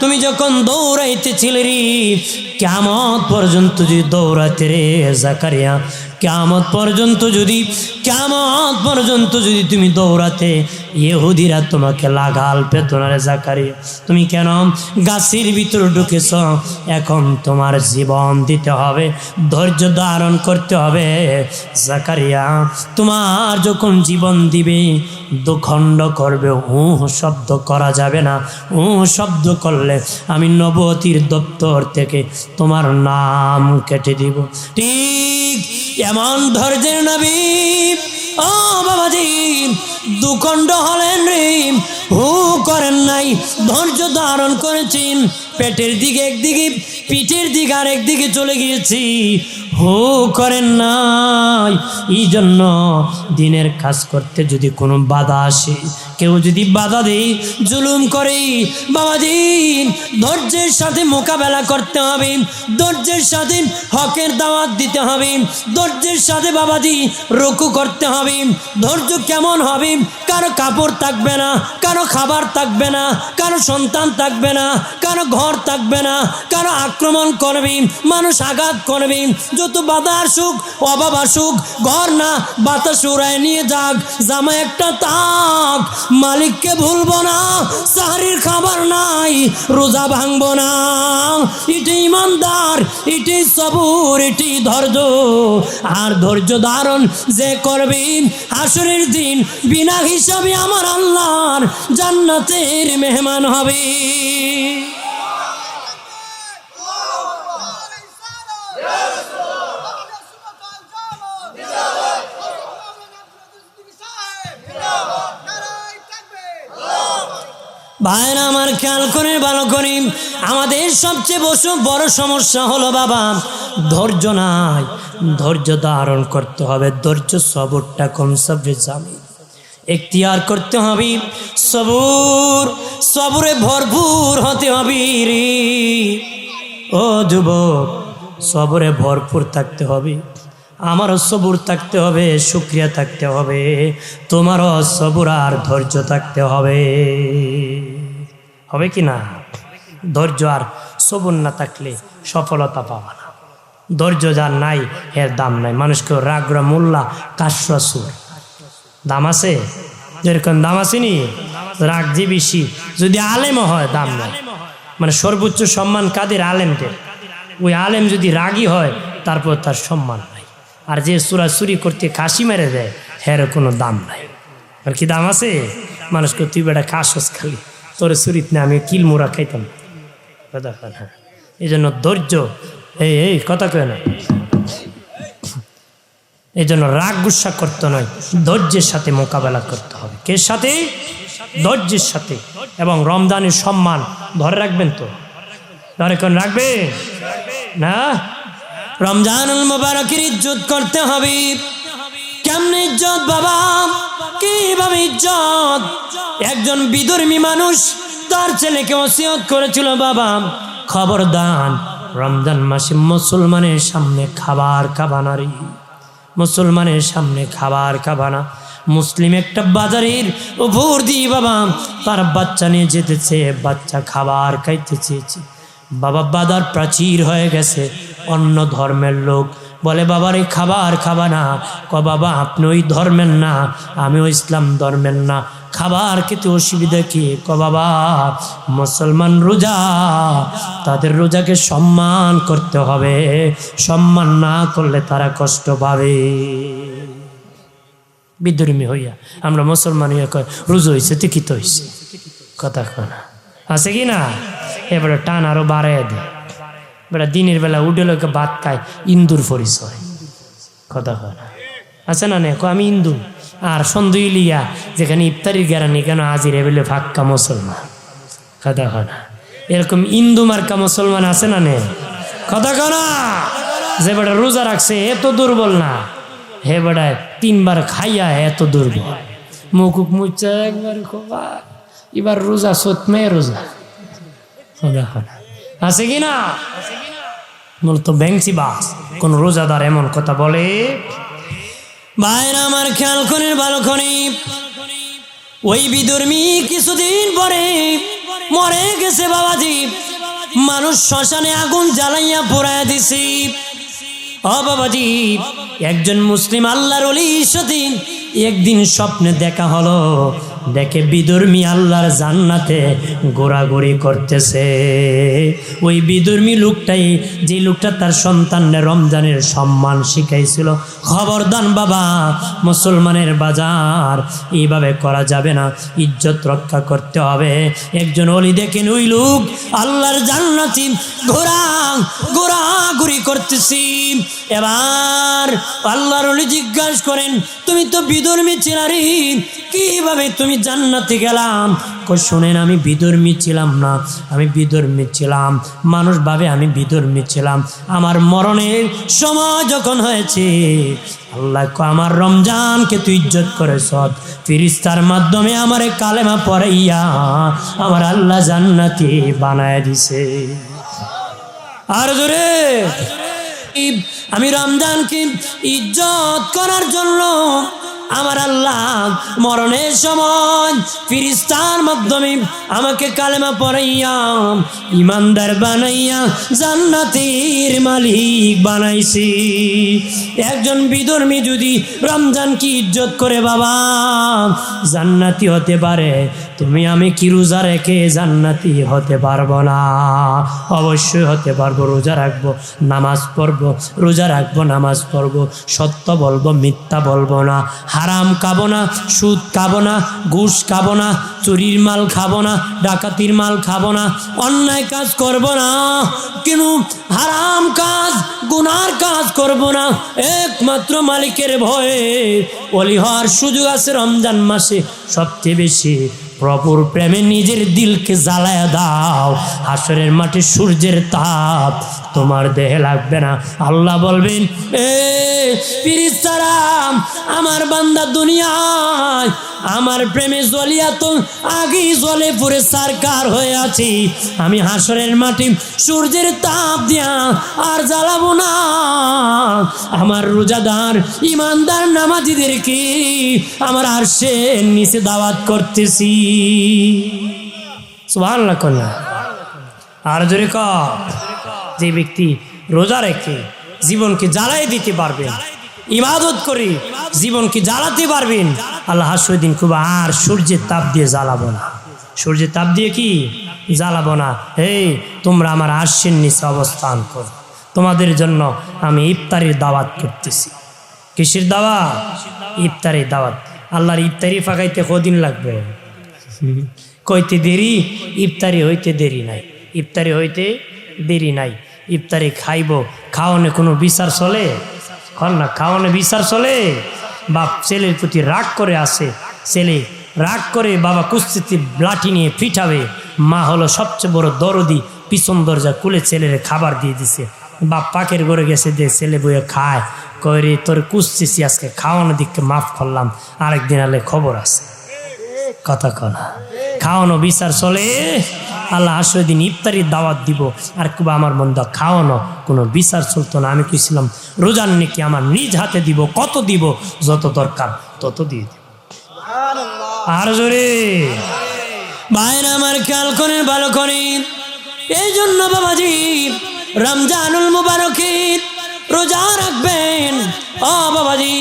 তুমি যখন দৌড়াইতেছিলে রে, কিয়ামত পর্যন্ত যদি দৌড়াতে রে জাকারিয়া, কিয়ামত পর্যন্ত যদি তুমি দৌড়াতে, ইহুদিরা তোমাকে লাগাল পেত না রে জাকারিয়া। তুমি কেন গাছের ভিতর ঢুকেছ? এখন তোমার জীবন দিতে হবে, ধৈর্য ধারণ করতে হবে। জাকারিয়া তোমার যখন জীবন দিবে দুখণ্ড করবে, শব্দ করা যাবে না। শব্দ করলে আমি নবুয়তির দপ্তর থেকে তোমার নাম কেটে দিব। ঠিক এমন ধৈর্যের নবী ও বাবাজি দুখণ্ড হলেন রে, হু করেন নাই, ধৈর্য ধারণ করেছেন। পেটের দিকে একদিকে, পিঠের দিকে আর একদিকে চলে গিয়েছি, হু করেন নাই। এই জন্য দিনের কাজ করতে যদি কোনো বাধা আসে, কেউ যদি বাধা দেয়, জুলুম করে, বাবাজি ধৈর্যের সাথে মোকাবেলা করতে হবে, ধৈর্যের সাথে হকের দাওয়াত দিতে হবে, ধৈর্যের সাথে বাবাজি রুকু করতে হবে। ধৈর্য কেমন হবে? কারো কাপড় থাকবে না, কারো খাবার থাকবে না, কারো সন্তান থাকবে না, কারো ঘর থাকবে না, কারো আক্রমণ করবে, মানুষ আঘাত করবে। যত বাধা আসুক, অভাব আসুক, ঘর না বাতাস উড়ায় নিয়ে যাক, জামা একটা তাক, মালিককে ভুলবো না, সাহারির খাবার নাই, রোজা ভাঙবো না। এটি ইমানদার, এটি সবুর, এটি ধৈর্য। আর ধৈর্য ধারণ যে করবে হাসরের দিন বিনা হিসাবে আমার আল্লাহর জান্নাতের মেহমান হবে। ভাইরা আমার খেয়াল করে ভালো করি, আমাদের সবচেয়ে বড় সমস্যা হলো বাবা ধৈর্য নাই। ধৈর্য ধারণ করতে হবে, ধৈর্য সবরটা কম, সবরে জামি এখতিয়ার করতে হবে। সবরে ভরপুর হতে হবে রে ও যুবক, সবরে ভরপুর থাকতে হবে। আমারও সবুর থাকতে হবে, শুকরিয়া থাকতে হবে, তোমারও সবুর আর ধৈর্য থাকতে হবে। হবে কি না? ধৈর্য আর সবুর না থাকলে সফলতা পাবা না। ধৈর্য যার নাই এর দাম নাই। মানুষকে রাগরা মোল্লা কাশরাসুর দাম আছে, যেরকম দাম আসেনি রাগ যে বেশি, যদি আলেমও হয় দাম নাই। মানে সর্বোচ্চ সম্মান কাদের? আলেমদের। ওই আলেম যদি রাগী হয় তারপর তার সম্মান নাই। আর যে চুরাচুরি করতে কাশি মেরে দেয় এর কোনো দাম নাই। আর কি দাম আছে? মানুষকে তুই বেটা কাশস খালি, তোর চুরিত না আমি কিল মুড়া খাইতাম। এই জন্য ধৈর্য, এই কথা কয় না, এই জন্য রাগ গুসা করতে নয়, ধৈর্যের সাথে মোকাবেলা করতে হবে। কে সাথে? ধৈর্যের সাথে। এবং রমজানের সম্মান ধরে রাখবেন তো? ধরে কোন রাখবে না? রমজানুল মুবারকের ইজ্জত করতে হবে। কেমনে ইজ্জত বাবা? কিভাবে ইজ্জত? একজন বিধর্মী মানুষ তার ছেলেকে ওসিয়ত করেছিল, বাবা খবরদার রমজান মাসে মুসলমানের সামনে খাবার খাবানা রে, মুসলমানের সামনে খাবার খাবানা। মুসলিম একটা বাজারের উপর দিয়ে বাবা তার বাচ্চা নিয়ে যেতেছে, বাচ্চা খাবার খাইতে চেয়েছে। বাবা বাজার প্রাচীর হয়ে গেছে, অন্য ধর্মের লোক বলে বাবারে খাবার খাবা না। ক বাবা আপনি ওই ধর্মের না, আমিও ইসলাম ধর্মের না, খাবার খেতে অসুবিধা কি? ক বাবা মুসলমান রোজা, তাদের রোজাকে সম্মান করতে হবে, সম্মান না করলে তারা কষ্ট পাবে। বিধর্মী হইয়া আমরা মুসলমান হইয়া কয় রোজা হয়েছে টিকিত হয়েছে, কথা কয় না, আছে কি না? এবারে টান আরো বাড়াই দেয়। বেটা দিনের বেলা উঠে লোকে ভাত খায়, ইন্দুর পরিচয়, কথা কয় না, আছে না? নেই আমি ইন্দু। আর সন্দেহ লিয়া যেখানে ইফতারির গেরানি কেন আজির এবেলে ফাক্কা মুসলমান, কথা কয় না। এরকম ইন্দু মার্কা মুসলমান আছে না? নেই, কথা কয় না। যে বেটা রোজা রাখছে এত দুর্বল না, হে বেটায় 3 বার খাইয়া এত দুর্বল। মুকুক মুচা একবার খোবা, এবার রোজা সৎমে রোজা, কথা কয় না, আছে কি না? মূলত ব্যাংসি বাস কোন রোজাদার এমন কথা বলে? ভাইরা আমার খেয়াল করে ভালো করে, ওই বিধর্মী কিছুদিন পরে মরে গেছে বাবাজি। মানুষ শ্মশানে আগুন জ্বালাইয়া পোড়াইয়া দিছি। ও বাবাজি, একজন মুসলিম আল্লাহর ওলির সাথে একদিন স্বপ্নে দেখা হলো। দেখে বিধর্মী আল্লাহর জান্নাতে ঘোরাঘুরি করতেছে। ওই বিধর্মী লোকটাই, যে লোকটা তার সন্তানের রমজানের সম্মান শিখাইছিল। খবরদার বাবা, মুসলমানের বাজার এইভাবে করা যাবে না, ইজ্জত রক্ষা করতে হবে। একজন ওলি দেখেন ওই লোক আল্লাহর জান্নাতে ঘোরাঘুরি করতেছি। এবার আল্লাহর ওলি জিজ্ঞাসা করেন, তুমি তো বিধর্মী ছিলারি, কিভাবে তুমি জান্নাতে গেলাম? শোনেন, আমি বিধর্মী ছিলাম না, আমি বিধর্মী ছিলাম, মানুষ ভাবে আমি বিধর্মী ছিলাম। আমার মরণের সময় যখন হয়েছে, আল্লাহ আমার রমজানকে তুই ইজ্জত করেছ, ফিরিস্তার মাধ্যমে আমারে কালেমা পড়াইয়া আমার আল্লাহ জান্নাতি বানায় দিছে। আর জোরে, আমি রমজানকে ইজ্জত করার জন্য আমার আল্লাহ মরণের সময় ফিরিস্তার মাধ্যমে আমাকে কালেমা পড়াইয়া ইমানদার বানাইয়া জান্নাতের মালিক বানাইছি। একজন বিধর্মী যদি রমজানকে ইজ্জত করে বাবা জান্নাতি হতে পারে, তুমি আমি কি রোজা রেখে জান্নাতি হতে পারবো না? অবশ্যই হতে পারবো। রোজা রাখবো, নামাজ পড়বো, রোজা রাখবো, নামাজ পড়বো, সত্য বলবো, মিথ্যা বলবো না, হারাম খাবো না, সুদ খাবো না, ঘুষ খাবো না, চুরির মাল খাবো না, ডাকাতির মাল খাবো না, অন্যায় কাজ করবো না, কিন্তু হারাম কাজ গুনার কাজ করবো না। একমাত্র মালিকের ভয়ে ওলি হওয়ার সুযোগ আছে রমজান মাসে সবচেয়ে বেশি। প্রভুর প্রেমে নিজের দিলকে জ্বালায়া দাও, হাসরের মাঠে সূর্যের তাপ তোমার দেহে লাগবে না। আল্লাহ বলবেন, এ ফেরেশতারা, আমার বান্দা দুনিয়ায় আমার প্রেমে জ্বলিয়া তো আগেই জ্বলে পুরে সারকার হয়ে আছি, আমি হাসরের মাটি সূর্যের তাপ দিয়া আর জ্বালাবো না। আমার রোজাদার ইমানদার নামাজীদেরকে আমার আরশের নিচে দাওয়াত করতেছি। সুবহানাল্লাহ কন্যা আর জোরে কর। যে ব্যক্তি রোজা রেখে জীবনকে জ্বালাই দিতে পারবেন, ইবাদত করে জীবনকে জ্বালাতে পারবেন, আল্লাহ হাসরের দিন খুব আর সূর্যের তাপ দিয়ে জ্বালাবো না। সূর্যের তাপ দিয়ে কি জ্বালাবো না। এই তোমরা আমার আরশের নিচে অবস্থান কর, তোমাদের জন্য আমি ইফতারির দাওয়াত করতেছি। কিসের দাওয়াত? ইফতারির দাওয়াত। আল্লাহর ইফতারি ফাঁকাইতে কদিন লাগবে? কইতে দেরি, ইফতারি হইতে দেরি নাই। ইফতারি হইতে দেরি নাই। ইফতারি খাইব, খাওয়ানে কোনো বিচার চলে? কর না, খাওয়ানে বিচার চলে? বাপ ছেলের প্রতি রাগ করে আসে, ছেলে রাগ করে বাবা কুস্তিতে লাঠি নিয়ে পিঠাবে, মা হলো সবচেয়ে বড় দরদি, পিছন দরজা খুলে ছেলের খাবার দিয়ে দিছে। বাপ পাকের ঘরে গেছে, দিয়ে ছেলে বইয়ে খায়, কয়ে তোর কুস্তিছি আজকে খাওয়ানো দিককে মাফ করলাম, আরেকদিন আলে খবর আছে। কথা কনা খাওয়ানো বিচার চলে? আল্লাহ হাসরের দিন ইফতারির দাওয়াত দিব, আর কুবা আমার মন্দ খাওয়ানো কোনো বিচার চলতো না। আমি কইছিলাম রোজার নেকি আমার নিজ হাতে দিব, কত দিব, যত দরকার তত দিয়ে দিব। আর জোরে ভাইরা আমার খেয়াল করেন, ভালো করেন। এই জন্য বাবাজি রমজানুল মুবারকের রোজা রাখবেন। ও বাবাজি,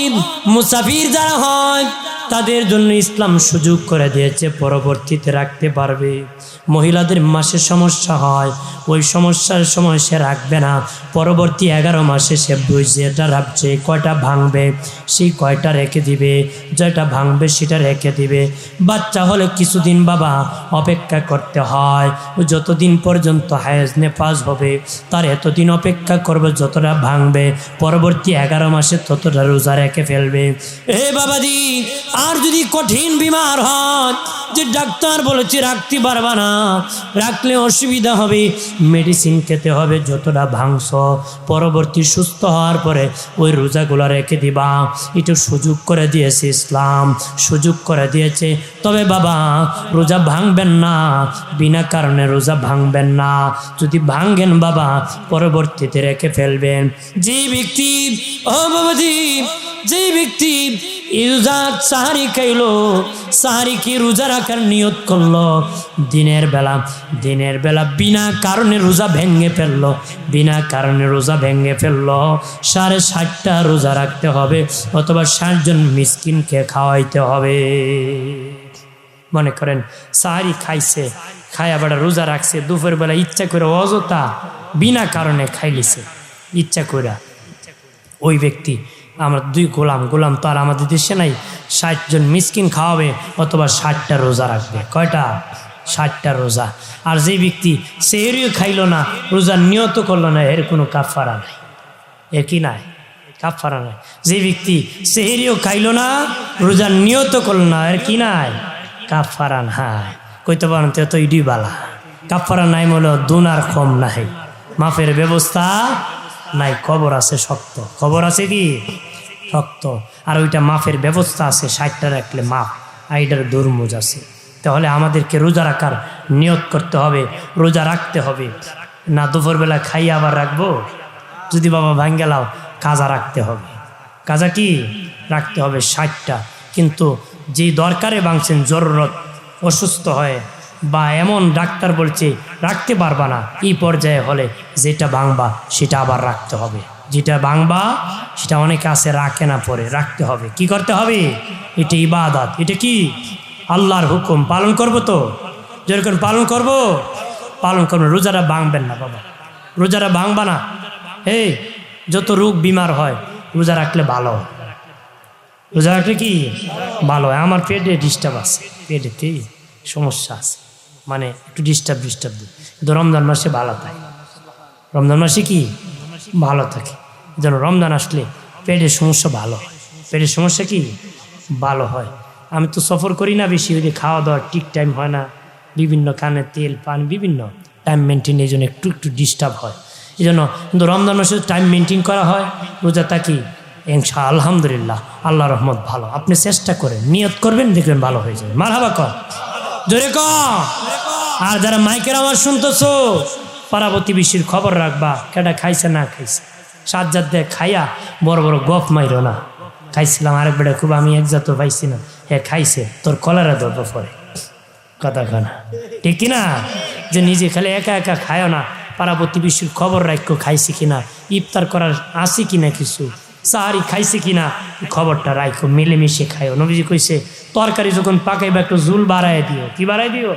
মুসাফির যারা হয় তাদের জন্য ইসলাম সুযোগ করে দিয়েছে, পরবর্তীতে রাখতে পারবে। মহিলাদের মাসে সমস্যা হয়, ওই সমস্যার সময় সে রাখবে না, পরবর্তী 11 মাসে সে যেটা রাখছে কয়টা ভাঙবে সেই কয়টা রেখে দিবে, যেটা ভাঙবে সেটা রেখে দিবে। বাচ্চা হলে কিছুদিন বাবা অপেক্ষা করতে হয়, যতদিন পর্যন্ত হায়েজ নেপাজ হবে তার এতদিন অপেক্ষা করবে, যতটা ভাঙবে পরবর্তী 11 মাসে ততটা রোজা রেখে ফেলবে। এ বাবাজি, আর যদি কঠিন বিমার হয় যে ডাক্তার বলেছে রাখতে পারবা না, রাখলে অসুবিধা হবে, মেডিসিন খেতে হবে, যতটা ভাঙছ পরবর্তী সুস্থ হওয়ার পরে ওই রোজাগুলো রেখে দিবা। একটু সুযোগ করে দিয়েছে ইসলাম, সুযোগ করে দিয়েছে। তবে বাবা রোজা ভাঙবেন না, বিনা কারণে রোজা ভাঙবেন না। যদি ভাঙেন বাবা পরবর্তীতে রেখে ফেলবেন। যে ব্যক্তি, ও বাবাজি, যে ব্যক্তি রোজা সাহারি খাইলো, সাহারি কি রোজা রাখার নিয়ত করলো, দিনের বেলা বিনা কারণে রোজা ভেঙে ফেললো, বিনা কারণে রোজা ভেঙে ফেললো, 60.5টা রোজা রাখতে হবে, অথবা 60 জন মিসকিনকে খাওয়াইতে হবে। মনে করেন সাহারি খাইছে, খাই আবার রোজা রাখছে, দুপুরবেলা ইচ্ছা করে অযথা বিনা কারণে খাইলিছে ইচ্ছা করে, ওই ব্যক্তি আমরা 2 গোলাম তো আর আমাদের দেশে নাই, 60 জন মিসকিন খাওয়াবে, অথবা 60টা রোজা রাখবে। কয়টা? 60টা রোজা। আর যে ব্যক্তি সেহরিও খাইলো না, রোজার নিয়ত করলো না, এর কোনো কাফারা নাই। এর কি নাই? কাফারা নাই। যে ব্যক্তি সেহরিও খাইলো না, রোজার নিয়ত করলো না, এর কি নাই? কাফারা নাই। কইতে পারেন তো ইডি বালা কাফারা নাই বলে দুনার কম নাই, মাফের ব্যবস্থা নাই। খবর আছে শক্ত, খবর আছে কি শক্ত, আর ওইটা মাফের ব্যবস্থা আছে, 60টা রাখলে মাফ, আইডার দুর্মুজ আছে। তাহলে আমাদেরকে রোজা রাখার নিয়ত করতে হবে, রোজা রাখতে হবে না। দুপুরবেলা খাইয়ে আবার রাখবো? যদি বাবা ভাঙ্গে লাও, কাজা রাখতে হবে। কাজা কি রাখতে হবে? 60টা। কিন্তু যে দরকারে ভাঙছেন, জরুরত, অসুস্থ হয় বা এমন ডাক্তার বলছে রাখতে পারবা না, এই পর্যায়ে হলে যেটা ভাঙবা সেটা আবার রাখতে হবে। যেটা ভাঙবা সেটা অনেকে আছে রাখে না, পরে রাখতে হবে। কি করতে হবে? এটা ইবাদত, এটা কি আল্লাহর হুকুম, পালন করব তো, যেরকম পালন করবো। রোজাটা ভাঙবেন না বাবা, রোজাটা ভাঙবা না। এই যত রোগ বিমার হয় রোজা রাখলে ভালো, রোজা রাখলে কি ভালো হয়। আমার পেটে ডিস্টার্ব আছে, পেটেতে সমস্যা আছে, মানে একটু ডিস্টার্ব কিন্তু রমজান মাসে ভালো থাকে, রমজান মাসে কি ভালো থাকে। যেন রমজান আসলে পেটের সমস্যা ভালো হয়, পেটের সমস্যা কি ভালো হয়। আমি তো সফর করি না বেশি, ওই যে খাওয়া দাওয়া ঠিক টাইম হয় না, বিভিন্ন কানে তেল পান বিভিন্ন টাইম মেনটেন, এই জন্য একটু একটু ডিস্টার্ব হয়। এই জন্য কিন্তু রমজান মাসে টাইম মেনটেন করা হয়, রোজা থাকি, ইনশা আলহামদুলিল্লাহ আল্লাহ রহমত ভালো। আপনি চেষ্টা করেন, নিয়ত করবেন, দেখবেন ভালো হয়ে যাবে। মারহাবা কর, জোরে কর। আর যারা মাইকের আওয়াজ শুনতেছো, পাড়া প্রতিবেশীর খবর রাখবা, কেটা খাইছে না খাইছে। সাজ্জাদ দেখ খাইয়া বড় বড় গপ মাইরো না। খাইছিলাম আরেক বেটা খুব, আমি এক জাত পাইছি না, হ্যাঁ খাইছে, তোর কলেরা ধরবো পরে। কথা খানা ঠিক কিনা? যে নিজে খালি একা একা খায়ও না, পাড়া প্রতিবেশীর খবর রাখো, খাইছে কিনা, ইফতার করার আসি কিনা, কিছু সাহারি খাইছে কিনা, খবরটা রাখো, মিলেমিশে খায়ও। নবীজি কইছে তরকারি যখন পাকাইবা একটু জুল বাড়াই দিও। কি বাড়াই দিও?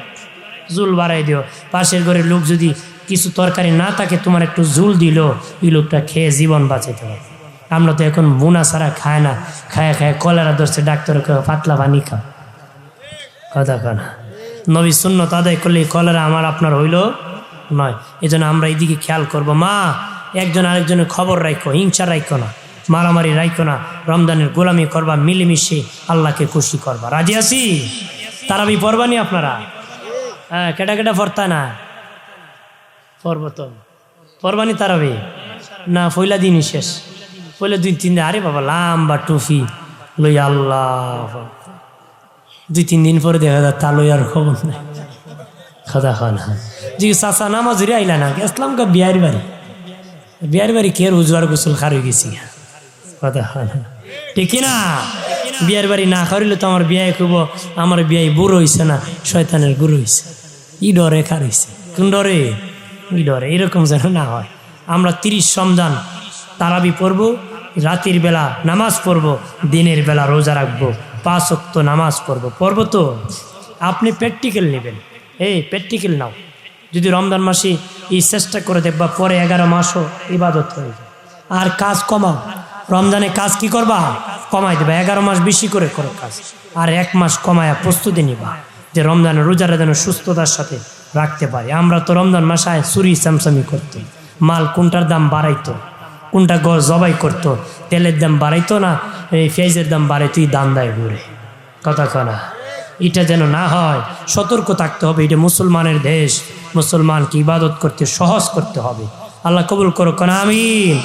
জুল বাড়াই দিও। পাশের ঘরের লোক যদি কিছু তরকারি না থাকে, তোমার একটু জুল দিল, ওই লোকটা খেয়ে জীবন বাঁচাইতে হবে। আমরা তো এখন বুনা ছাড়া খায় না, খায় খায় কলেরা ধরছে, ডাক্তার পাতলা পানি খাও। কথা কানা নবী সুন্নত আদায় করলে কলেরা আমার আপনার হইল নয়। এই জন্য আমরা এইদিকে খেয়াল করব। মা, একজন আরেকজনের খবর রাখো, হিংসা রাখো না, মারামারি রাখো না, রমজানের গোলামি করবা, মিলেমিশে আল্লাহকে খুশি করবা। রাজি আছি? তারাবি পড়বানি আপনারা? হ্যাঁ, কেটা কেটা পড়তা না? পড়ব তো, পড়বানি তারাবি না? পয়লা দিনই শেষ, পয়লা 2-3 দিন। আরে বাবা, লাম্বা টুফি লই, আল্লাহ 2-3 দিন পরে দেখা যায় তা লই আর খবর নাই। খাদা খান জি চাচা নামাজুরি আইলা না, গেছিলাম গা বিয়ার বাড়ি। বিয়ার বাড়ি কে রোজগার গোসল খার হয়ে গেছি। কথা খান ঠিক না? বিয়ার বাড়ি না খারিলে তো আমার বিয়ায় খুব, আমার বিয়ায় বুড়ো হয়েছে না, শয়তানের গুরু হয়েছে। ই ডরে খার হয়েছে, কোন ডরে? ই ডরে। এরকম যেন না হয়। আমরা 30 রমজান তারাবি পড়বো, রাতের বেলা নামাজ পড়বো, দিনের বেলা রোজা রাখবো, 5 ওয়াক্ত নামাজ পড়বো তো। আপনি প্র্যাকটিক্যাল নেবেন, প্র্যাকটিক্যাল নাও। যদি রমজান মাসে এই চেষ্টা করে দেখবা, পরে 11 মাসও ইবাদত হয়ে যায়। আর কাজ কমাও, রমজানে কাজ কি করবা? কমাই দেবা। 11 মাস বেশি করে করো কাজ, আর 1 মাস কমায়া প্রস্তুতি নিবা যে রমজানের রোজারা যেন সুস্থতার সাথে রাখতে পারি। আমরা তো রমজান মাসায় চুরি চামচামি করতো, মাল কোনটার দাম বাড়াইতো, কোনটা গছ জবাই করতো, তেলের দাম বাড়াইতো না, এই পেঁয়াজের দাম বাড়াইতোই, দাম দেয় ঘুরে। কথা কনা এটা যেন না হয়, সতর্ক থাকতে হবে। এটা মুসলমানের দেশ, মুসলমানকে ইবাদত করতে সহজ করতে হবে। আল্লাহ কবুল করো, আমিন।